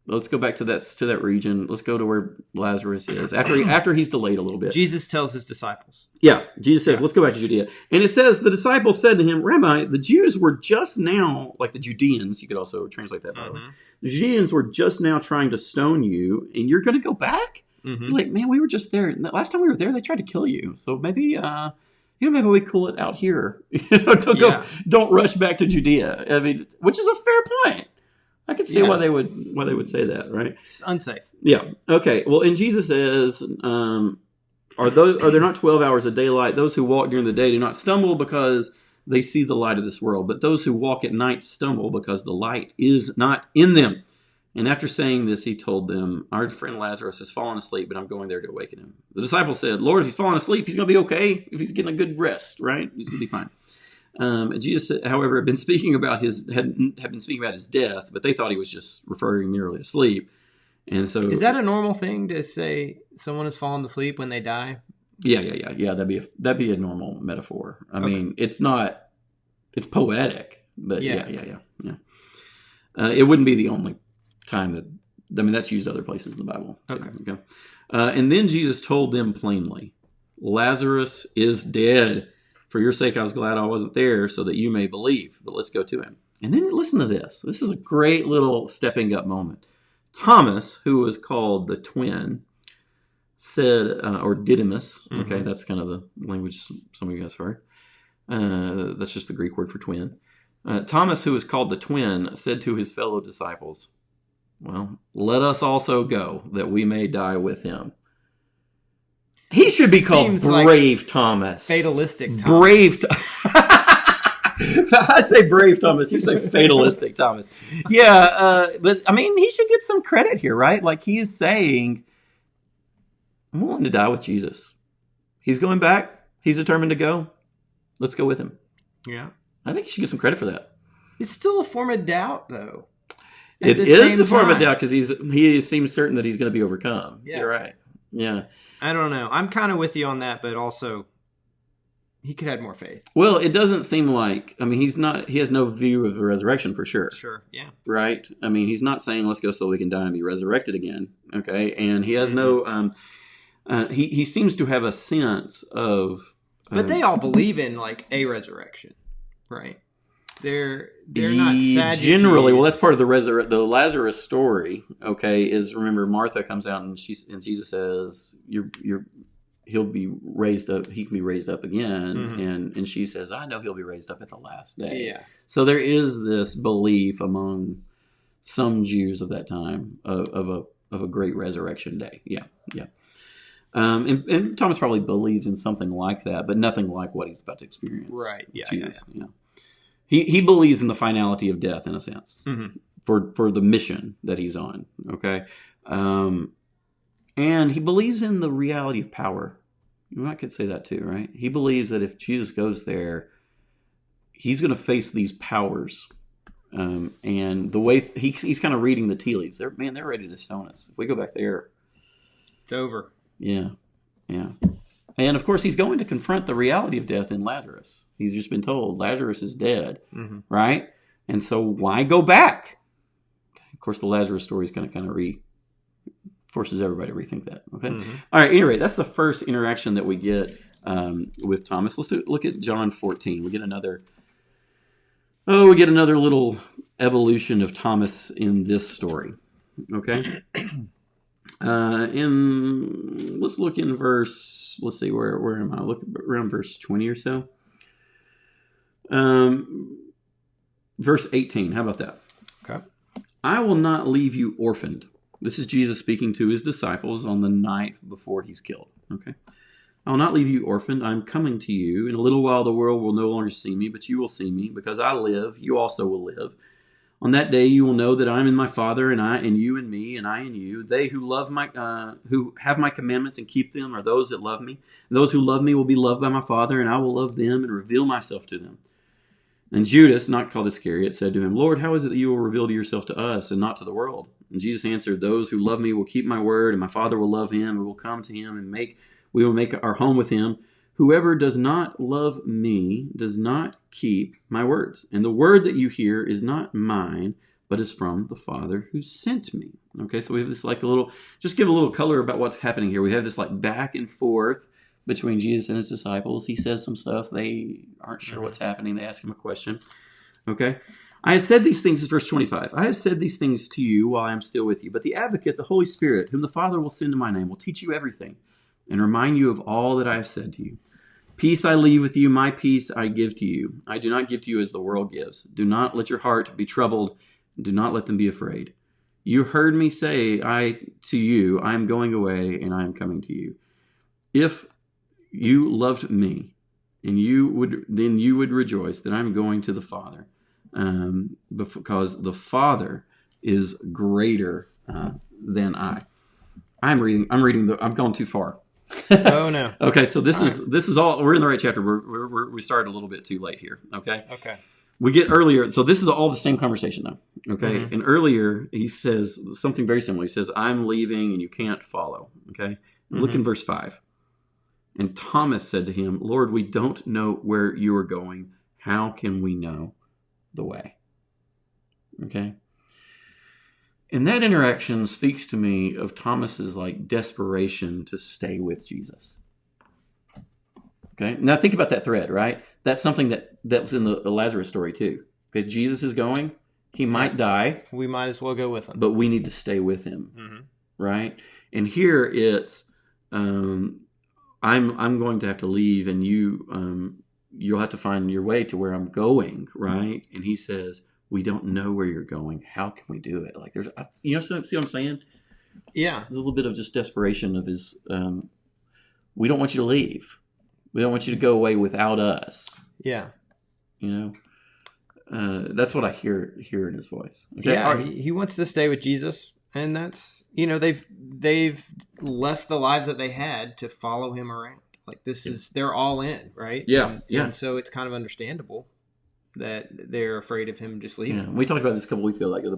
Let's go back to that region. Let's go to where Lazarus is. After he's delayed a little bit. Jesus tells his disciples. Yeah. Jesus says, let's go back to Judea. And it says, the disciples said to him, Rabbi, the Jews were just now, like the Judeans, you could also translate that by the way. The Judeans were just now trying to stone you, and you're going to go back? Like, man, we were just there. Last time we were there, they tried to kill you. So maybe... maybe we cool it out here. Don't rush back to Judea. I mean, which is a fair point. I could see why they would say that, right? It's unsafe. Yeah. Okay. Well, and Jesus says, are there not 12 hours of daylight? Those who walk during the day do not stumble because they see the light of this world, but those who walk at night stumble because the light is not in them. And after saying this, he told them, our friend Lazarus has fallen asleep, but I'm going there to awaken him. The disciples said, Lord, if he's fallen asleep, he's going to be okay. If he's getting a good rest, right? He's going to be fine. Jesus, however, had been speaking about his death, but they thought he was just referring merely to sleep. And so, is that a normal thing to say someone has fallen asleep when they die? Yeah. That'd be a normal metaphor. I mean, it's not. It's poetic, but yeah. It wouldn't be the only time that. I mean, that's used other places in the Bible. Okay. And then Jesus told them plainly, Lazarus is dead. For your sake, I was glad I wasn't there so that you may believe. But let's go to him. And then listen to this. This is a great little stepping up moment. Thomas, who was called the twin, said, or Didymus. Okay, that's kind of the language some of you guys heard. That's just the Greek word for twin. Thomas, who was called the twin, said to his fellow disciples, well, let us also go that we may die with him. He should be called Brave like Thomas. Fatalistic Thomas. Brave. I say Brave Thomas. You say Fatalistic Thomas. Yeah, but I mean, he should get some credit here, right? Like he is saying, I'm willing to die with Jesus. He's going back. He's determined to go. Let's go with him. Yeah. I think you should get some credit for that. It's still a form of doubt, though. It is a form of doubt because he seems certain that he's going to be overcome. Yeah. You're right. Yeah. I don't know. I'm kind of with you on that, but also he could have more faith. Well, it doesn't seem like, I mean, he has no view of the resurrection for sure. Sure, yeah. Right? I mean, he's not saying, let's go so we can die and be resurrected again. Okay? And he has no, he seems to have a sense of. But they all believe in, like, a resurrection, right? They're not Sadducees. Generally, well, that's part of the Lazarus story. Okay, is remember Martha comes out and Jesus says, he'll be raised up. He can be raised up again, and she says, I know he'll be raised up at the last day. Yeah. So there is this belief among some Jews of that time of a great resurrection day. Yeah, yeah. And Thomas probably believes in something like that, but nothing like what he's about to experience. Right. Yeah. Jesus. Yeah. He believes in the finality of death in a sense for the mission that he's on. Okay. And he believes in the reality of power. I could say that too, right? He believes that if Jesus goes there, he's going to face these powers. And the way he's kind of reading the tea leaves. They're ready to stone us. If we go back there, it's over. Yeah. Yeah. And of course, he's going to confront the reality of death in Lazarus. He's just been told Lazarus is dead, right? And so why go back? Of course, the Lazarus story is going to kind of forces everybody to rethink that. Okay. All right. Anyway, that's the first interaction that we get with Thomas. Let's look at John 14. We get another little evolution of Thomas in this story. Okay. Let's look in verse. Let's see, where am I? Look around verse 20 or so. Verse 18. How about that? Okay. I will not leave you orphaned. This is Jesus speaking to his disciples on the night before he's killed. Okay. I will not leave you orphaned. I'm coming to you. In a little while the world will no longer see me, but you will see me. Because I live, you also will live. On that day you will know that I am in my Father, and I and you in me, and I in you. They who who have my commandments and keep them are those that love me. And those who love me will be loved by my Father, and I will love them and reveal myself to them. And Judas, not called Iscariot, said to him, Lord, how is it that you will reveal yourself to us and not to the world? And Jesus answered, those who love me will keep my word, and my Father will love him. We will come to him and we will make our home with him. Whoever does not love me does not keep my words. And the word that you hear is not mine, but is from the Father who sent me. Okay, so we have this just give a little color about what's happening here. We have this back and forth between Jesus and his disciples. He says some stuff. They aren't sure what's happening. They ask him a question. Okay. I have said these things, this is verse 25. I have said these things to you while I am still with you. But the advocate, the Holy Spirit, whom the Father will send in my name, will teach you everything and remind you of all that I have said to you. Peace I leave with you, my peace I give to you. I do not give to you as the world gives. Do not let your heart be troubled. Do not let them be afraid. You heard me say to you, I am going away and I am coming to you. If you loved me, and then you would rejoice that I'm going to the Father, because the Father is greater than I. I've gone too far. Oh no. Okay, so this is all. We're in the right chapter. We started a little bit too late here. Okay. Okay. We get earlier. So this is all the same conversation though. Okay. And earlier he says something very similar. He says, "I'm leaving, and you can't follow." Okay. Look in verse 5. And Thomas said to him, Lord, we don't know where you are going. How can we know the way? Okay. And that interaction speaks to me of Thomas's desperation to stay with Jesus. Okay. Now think about that thread, right? That's something that was in the Lazarus story too. Because Jesus is going, he might die. We might as well go with him. But we need to stay with him. Right? And here it's I'm going to have to leave, and you'll have to find your way to where I'm going, right? And he says, we don't know where you're going. How can we do it? There's, see what I'm saying? Yeah. There's a little bit of just desperation of his, we don't want you to leave. We don't want you to go away without us. Yeah. That's what I hear in his voice. Okay? Yeah, he wants to stay with Jesus. And that's, they've left the lives that they had to follow him around. They're all in, right? Yeah. And so it's kind of understandable. that they're afraid of him just leaving. Yeah, we talked about this a couple weeks ago, like the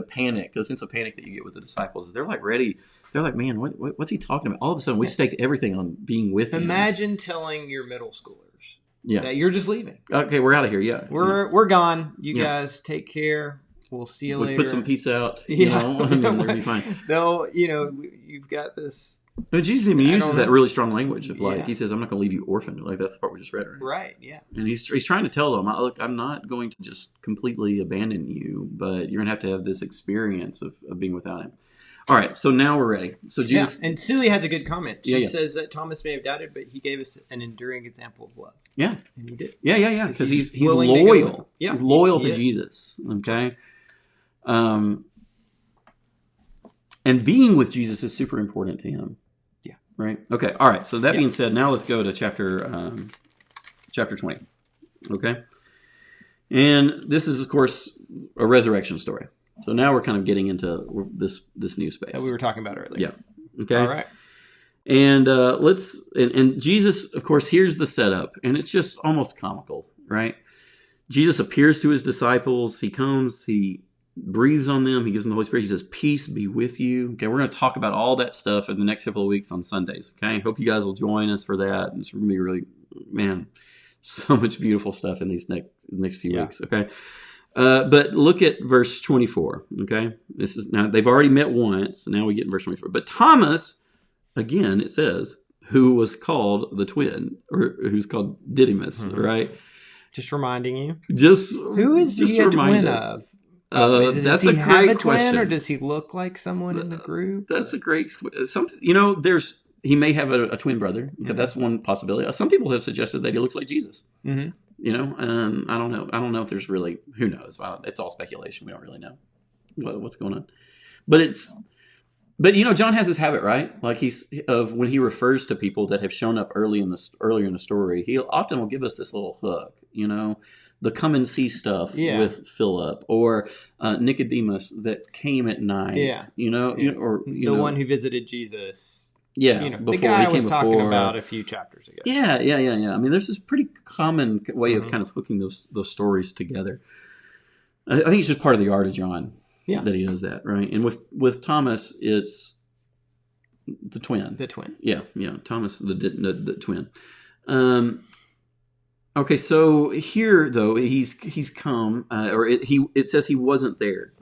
panic, the sense of panic that you get with the disciples is they're like ready. They're like, man, what's he talking about? All of a sudden, we staked everything on being with him. Imagine telling your middle schoolers that you're just leaving. Okay, we're out of here. Yeah, we're gone. You guys take care. We'll see you later. Put some pizza out. You know, and then we'll be fine. No, you've got this. But Jesus even uses that really strong language of like he says, "I'm not going to leave you orphaned." Like that's the part we just read, right? Right. Yeah. And he's trying to tell them, "Look, I'm not going to just completely abandon you, but you're going to have this experience of being without him." All right, so now we're ready. So Jesus and Celia has a good comment. She says that Thomas may have doubted, but he gave us an enduring example of love. Yeah, and he did. Yeah, because he's loyal. Yeah, he's loyal to Jesus. Okay. And being with Jesus is super important to him. Yeah. Right? Okay. All right. So that being said, now let's go to chapter 20. Okay? And this is, of course, a resurrection story. So now we're kind of getting into this new space. That we were talking about earlier. Yeah. Okay? All right. And and Jesus, of course, here's the setup. And it's just almost comical, right? Jesus appears to his disciples. He comes, he breathes on them. He gives them the Holy Spirit. He says, peace be with you. Okay, we're going to talk about all that stuff in the next couple of weeks on Sundays. Okay, hope you guys will join us for that. It's going to be really, man, so much beautiful stuff in these next few weeks. Okay, but look at verse 24. Okay, this is now they've already met once. So now we get in verse 24. But Thomas, again, it says, who was called the twin, or who's called Didymus, right? Just reminding you. Who is he a twin of? That's a great question. Or does he look like someone in the group? That's a great. He may have a twin brother. Mm-hmm. That's one possibility. Some people have suggested that he looks like Jesus. Mm-hmm. I don't know. I don't know if there's really. Who knows? It's all speculation. We don't really know what's going on. But John has this habit, right? Like when he refers to people that have shown up earlier in the story, he often will give us this little hook. The come and see stuff with Philip, or Nicodemus that came at night. Yeah. Or the one who visited Jesus. Yeah, the guy I was talking about a few chapters ago. Yeah. I mean, there's this pretty common way of kind of hooking those stories together. I think it's just part of the art of John that he does that, right? And with Thomas, it's the twin. The twin. Yeah. Thomas, the twin. Okay, so here though he's come, it says he wasn't there,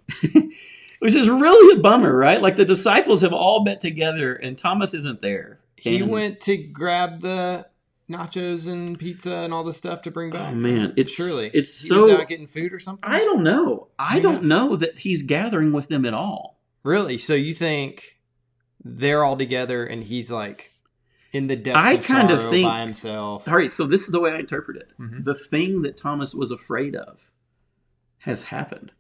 which is really a bummer, right? Like the disciples have all met together and Thomas isn't there. He went to grab the nachos and pizza and all the stuff to bring back. Oh man, he was out getting food or something. I don't know. I don't know that he's gathering with them at all. Really? So you think they're all together and he's like in the depths of sorrow by himself? All right, so this is the way I interpret it. Mm-hmm. The thing that Thomas was afraid of has happened.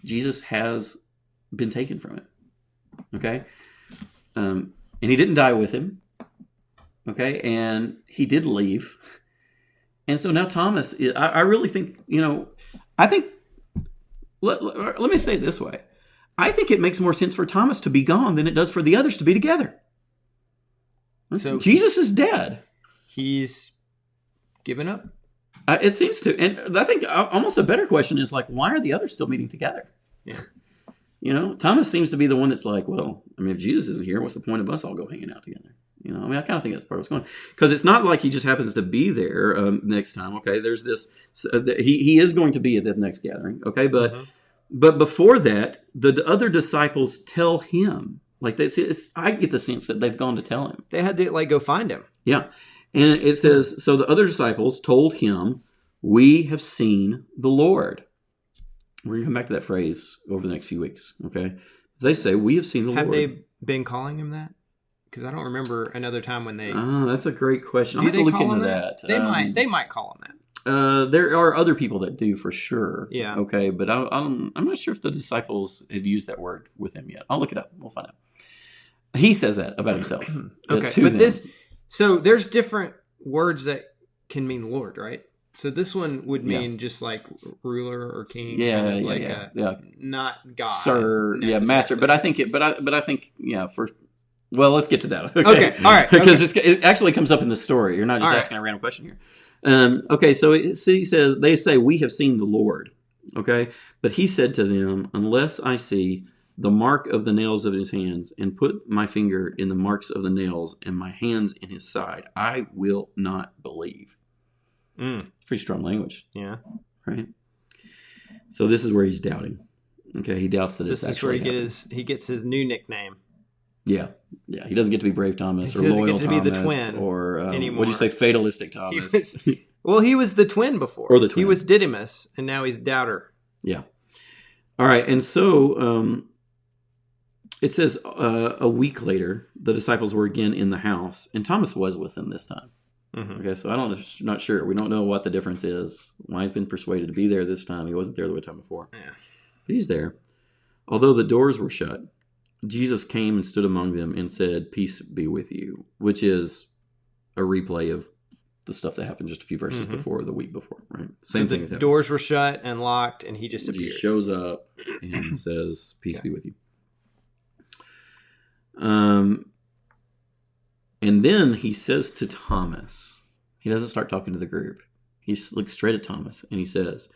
Jesus has been taken from it. Okay? And he didn't die with him. Okay? And he did leave. And so now Thomas, I really think, let me say it this way. I think it makes more sense for Thomas to be gone than it does for the others to be together. So Jesus is dead. He's given up? It seems to. And I think almost a better question is like, why are the others still meeting together? Yeah. Thomas seems to be the one that's like, well, I mean, if Jesus isn't here, what's the point of us all go hanging out together? I mean, I kind of think that's part of what's going on. Because it's not like he just happens to be there next time. Okay, there's this. He is going to be at the next gathering. Okay, but before that, the other disciples tell him. Like I get the sense that they've gone to tell him. They had to go find him. Yeah. And it says, so the other disciples told him, we have seen the Lord. We're going to come back to that phrase over the next few weeks. Okay. They say, we have seen the Lord. Have they been calling him that? Because I don't remember another time when they... Oh, that's a great question. I'll have to look into that. They might call him that. There are other people that do for sure. Yeah. Okay. But I'm not sure if the disciples have used that word with him yet. I'll look it up. We'll find out. He says that about himself. Okay. But so there's different words that can mean Lord, right? So this one would mean just like ruler or king. Yeah. Not God. Sir. Yeah. Master. But I think let's get to that. Okay. All right. Because it actually comes up in the story. You're not just asking a random question here. Okay, so he says, they say, we have seen the Lord. Okay, but he said to them, unless I see the mark of the nails of his hands and put my finger in the marks of the nails and my hands in his side, I will not believe. Pretty strong language. Yeah. Right? So this is where he's doubting. Okay, he doubts that it's actually he gets his new nickname. Yeah. He doesn't get to be Brave Thomas or Loyal Thomas. He doesn't get to be the twin or what do you say, Fatalistic Thomas? He was the twin before. Or the twin. He was Didymus, and now he's Doubter. Yeah. All right, and so it says a week later, the disciples were again in the house, and Thomas was with them this time. Mm-hmm. Okay, so not sure. We don't know what the difference is. Why he's been persuaded to be there this time. He wasn't there the time before. Yeah. But he's there. Although the doors were shut, Jesus came and stood among them and said, "Peace be with you," which is a replay of the stuff that happened just a few verses before, the week before, right? Same thing. The doors were shut and locked, and he just appeared. He shows up and says, "Peace be with you." And then he says to Thomas, he doesn't start talking to the group. He looks straight at Thomas and he says,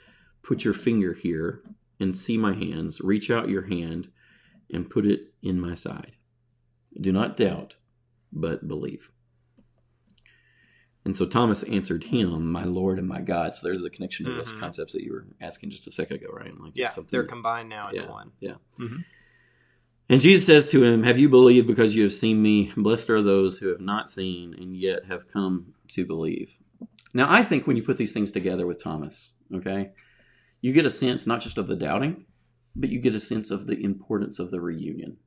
"Put your finger here and see my hands. Reach out your hand and put it in my side. Do not doubt, but believe." And so Thomas answered him, "My Lord and my God." So there's the connection to those concepts that you were asking just a second ago, right? Like they're combined now into one. Yeah. Mm-hmm. And Jesus says to him, "Have you believed because you have seen me? Blessed are those who have not seen and yet have come to believe." Now, I think when you put these things together with Thomas, okay, you get a sense not just of the doubting, but you get a sense of the importance of the reunion,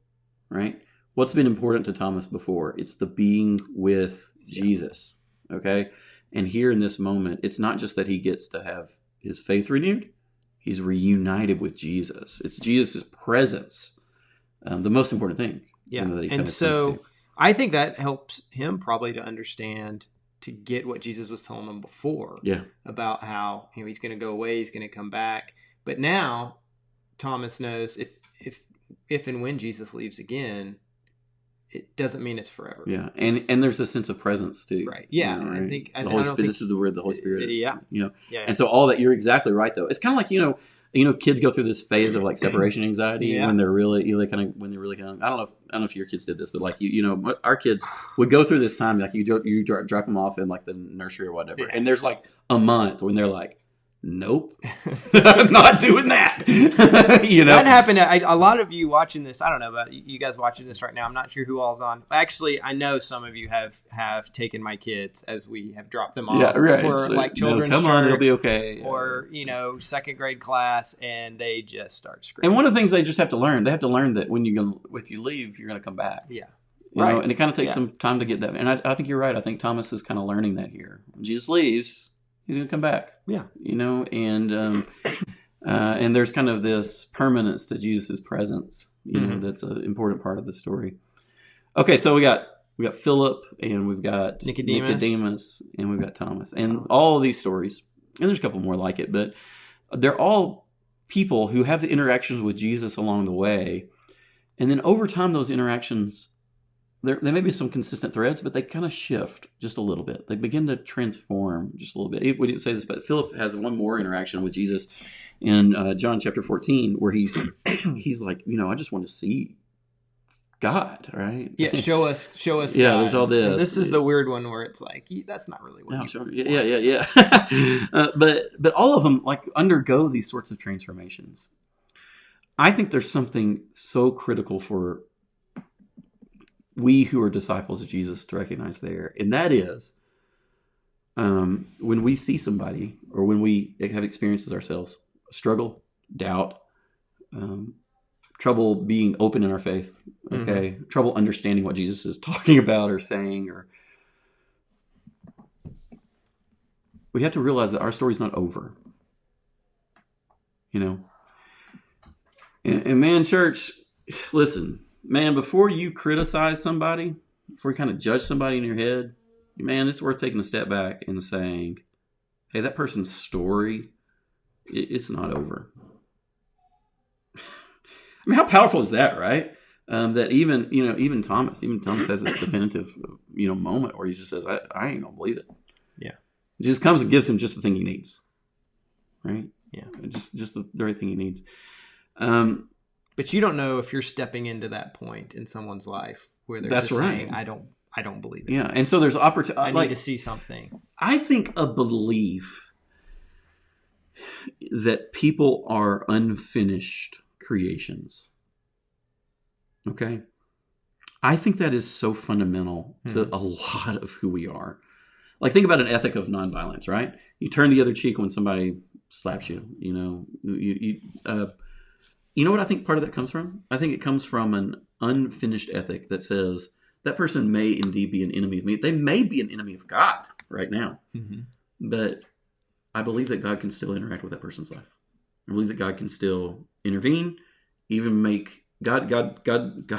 right? What's been important to Thomas before? It's the being with Jesus, okay? And here in this moment, it's not just that he gets to have his faith renewed. He's reunited with Jesus. It's Jesus' presence. The most important thing. Yeah. And so I think that helps him probably to understand, to get what Jesus was telling him before. Yeah. About how he's going to go away, he's going to come back. But now Thomas knows if and when Jesus leaves again, it doesn't mean it's forever. Yeah. And there's a sense of presence too. Right. Yeah. Right? I think the Holy Spirit, this is the word, the Holy Spirit. Yeah. Yeah. And so all that, you're exactly right though. It's kind of like, kids go through this phase of like separation anxiety when they're really kind of. I don't know if your kids did this, but like our kids would go through this time, like you drop them off in like the nursery or whatever, and there's like a month when they're like, "Nope, I'm not doing that." That happened. A lot of you watching this, I don't know about you guys watching this right now. I'm not sure who all's on. Actually, I know some of you have taken my kids as we have dropped them off for like children's church. Come on, it'll be okay. Or second grade class, and they just start screaming. And one of the things they just have to learn, that if you leave, you're going to come back. Yeah. And it kind of takes some time to get that. And I think you're right. I think Thomas is kind of learning that here. When Jesus leaves, he's going to come back. Yeah. And there's kind of this permanence to Jesus' presence, that's an important part of the story. Okay, so we got Philip, and we've got Nicodemus, and we've got Thomas. And all of these stories, and there's a couple more like it, but they're all people who have the interactions with Jesus along the way. And then over time, those interactions, there may be some consistent threads, but they kind of shift just a little bit. They begin to transform just a little bit. We didn't say this, but Philip has one more interaction with Jesus in John chapter 14, where he's like, I just want to see God, right? Yeah, show us. Yeah, God. There's all this. And this is the weird one where it's like, that's not really what. Yeah. But all of them like undergo these sorts of transformations. I think there's something so critical for we who are disciples of Jesus to recognize there, and that is when we see somebody or when we have experiences ourselves, struggle, doubt, trouble being open in our faith, trouble understanding what Jesus is talking about or saying, or we have to realize that our story's not over. And man, church, listen. Man, before you criticize somebody, before you kind of judge somebody in your head, man, it's worth taking a step back and saying, hey, that person's story, it's not over. I mean, how powerful is that, right? That even Thomas has this definitive, moment where he just says, I ain't gonna believe it. Yeah. Jesus comes and gives him just the thing he needs. Right? Yeah. Just the right thing he needs. But you don't know if you're stepping into that point in someone's life where they're just saying, I don't believe it. Yeah. And so there's opportunity. I need to see something. I think a belief that people are unfinished creations. Okay? I think that is so fundamental to a lot of who we are. Like, think about an ethic of nonviolence, right? You turn the other cheek when somebody slaps you. You know, you know what I think part of that comes from? I think it comes from an unfinished ethic that says that person may indeed be an enemy of me. They may be an enemy of God right now, but I believe that God can still interact with that person's life. I believe that God can still intervene, even make God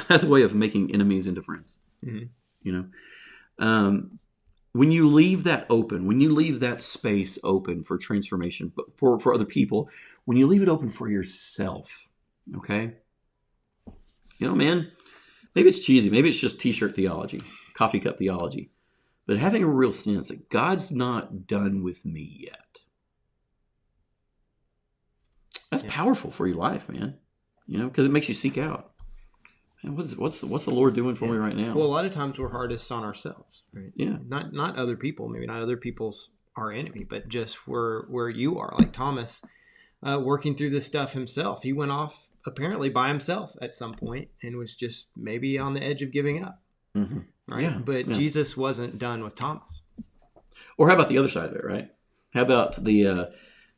has a way of making enemies into friends. You know, when you leave that open, when you leave that space open for transformation, but for other people, when you leave it open for yourself, okay? You know, man, maybe it's cheesy. Maybe it's just t-shirt theology, coffee cup theology. But having a real sense that God's not done with me yet. That's powerful for your life, man. You know, because it makes you seek out. Man, what's the Lord doing for me right now? Well, a lot of times we're hardest on ourselves, right? Yeah. Not other people. Maybe not other people's our enemy, but just where you are. Like Thomas, working through this stuff himself. He went off apparently by himself at some point and was just maybe on the edge of giving up. Right? Yeah, but Jesus wasn't done with Thomas. Or how about the other side of it, right? How about the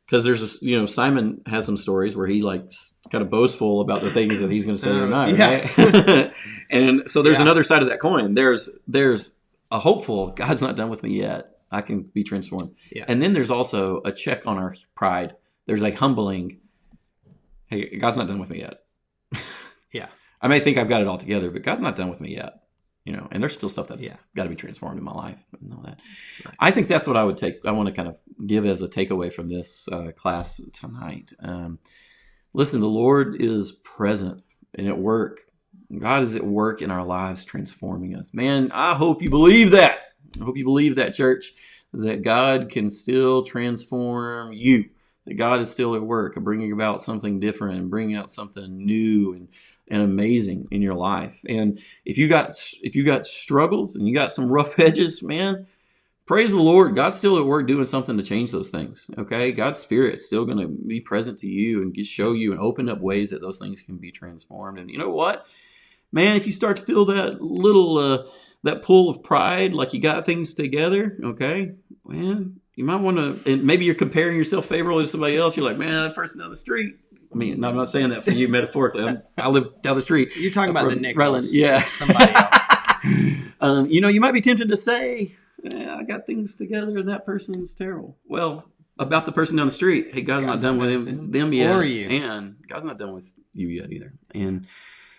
because there's this, you know, Simon has some stories where he like kind of boastful about the things that he's going to say or not, right? And so there's another side of that coin. There's a hopeful, God's not done with me yet. I can be transformed. Yeah. And then there's also a check on our pride. There's like humbling, hey, God's not done with me yet. Yeah. I may think I've got it all together, but God's not done with me yet. You know, and there's still stuff that's got to be transformed in my life and all that. Right. I think that's what I want to kind of give as a takeaway from this class tonight. Listen, the Lord is present and at work. God is at work in our lives, transforming us. Man, I hope you believe that. I hope you believe that, church, that God can still transform you. That God is still at work, bringing about something different and bringing out something new and amazing in your life. And if you got struggles and you got some rough edges, man, praise the Lord. God's still at work doing something to change those things. Okay, God's Spirit's still going to be present to you and show you and open up ways that those things can be transformed. And you know what, man, if you start to feel that little that pull of pride, like you got things together, okay, man, you might want to. And maybe you're comparing yourself favorably to somebody else. You're like, man, that person down the street. I mean, I'm not saying that for you metaphorically. I live down the street. You're talking about the Nichols. Yeah. Somebody else. You know, you might be tempted to say, I got things together and that person's terrible. Well, about the person down the street, hey, God's not done with them yet. Or you. And God's not done with you yet either. And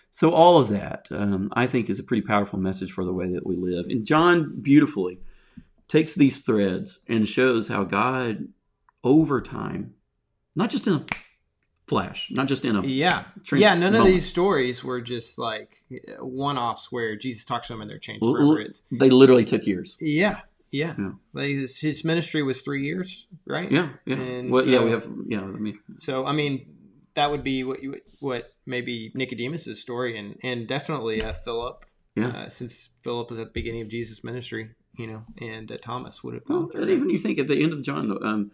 so all of that, I think, is a pretty powerful message for the way that we live. And John beautifully takes these threads and shows how God, over time, not just in a flash, not just in a none of these stories were just like one-offs where Jesus talks to them and they're changed forever. They literally took years. Yeah. Like his ministry was 3 years, right? Yeah. And well, so, we have. So I mean, that would be what maybe Nicodemus's story and definitely Philip. Yeah. Since Philip was at the beginning of Jesus' ministry, you know, and Thomas would have gone through. And even you think at the end of John.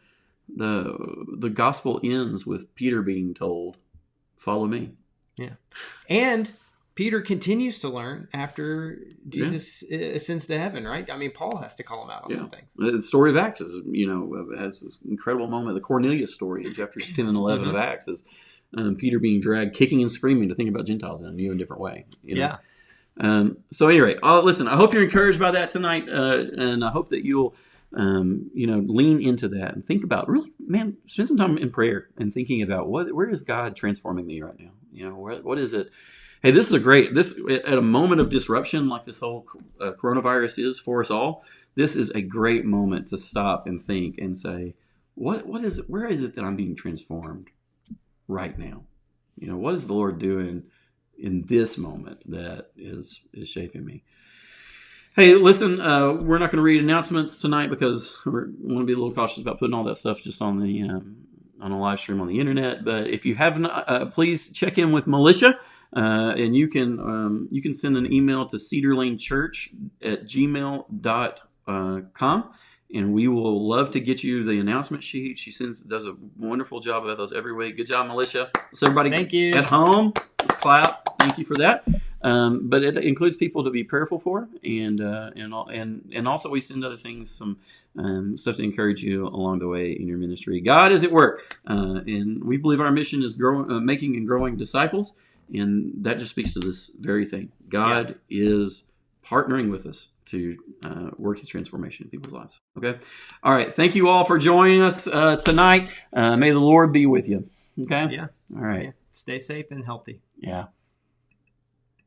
The gospel ends with Peter being told, "Follow me." Yeah, and Peter continues to learn after Jesus ascends to heaven. Right? I mean, Paul has to call him out on some things. The story of Acts is, has this incredible moment. The Cornelius story in chapters 10 and 11 of Acts is Peter being dragged, kicking and screaming to think about Gentiles in a new and different way. Yeah. So anyway, listen. I hope you're encouraged by that tonight, and I hope that you'll. Lean into that and think about really, man, spend some time in prayer and thinking about where is God transforming me right now? You know, what is it? Hey, this is at a moment of disruption like this whole coronavirus is for us all. This is a great moment to stop and think and say, what is it? Where is it that I'm being transformed right now? You know, what is the Lord doing in this moment that is shaping me? Hey, listen, we're not going to read announcements tonight because we want to be a little cautious about putting all that stuff just on the on a live stream on the internet. But if you haven't, please check in with Militia, and you can send an email to cedarlanechurch@gmail.com. And we will love to get you the announcement sheet. She does a wonderful job about those every week. Good job, Militia. So everybody Thank you. At home, let's clap. Thank you for that. But it includes people to be prayerful for, and also we send other things, some stuff to encourage you along the way in your ministry. God is at work, and we believe our mission is making and growing disciples, and that just speaks to this very thing. God is partnering with us to work His transformation in people's lives. Okay? All right. Thank you all for joining us tonight. May the Lord be with you. Okay? Yeah. All right. Yeah. Stay safe and healthy. Yeah.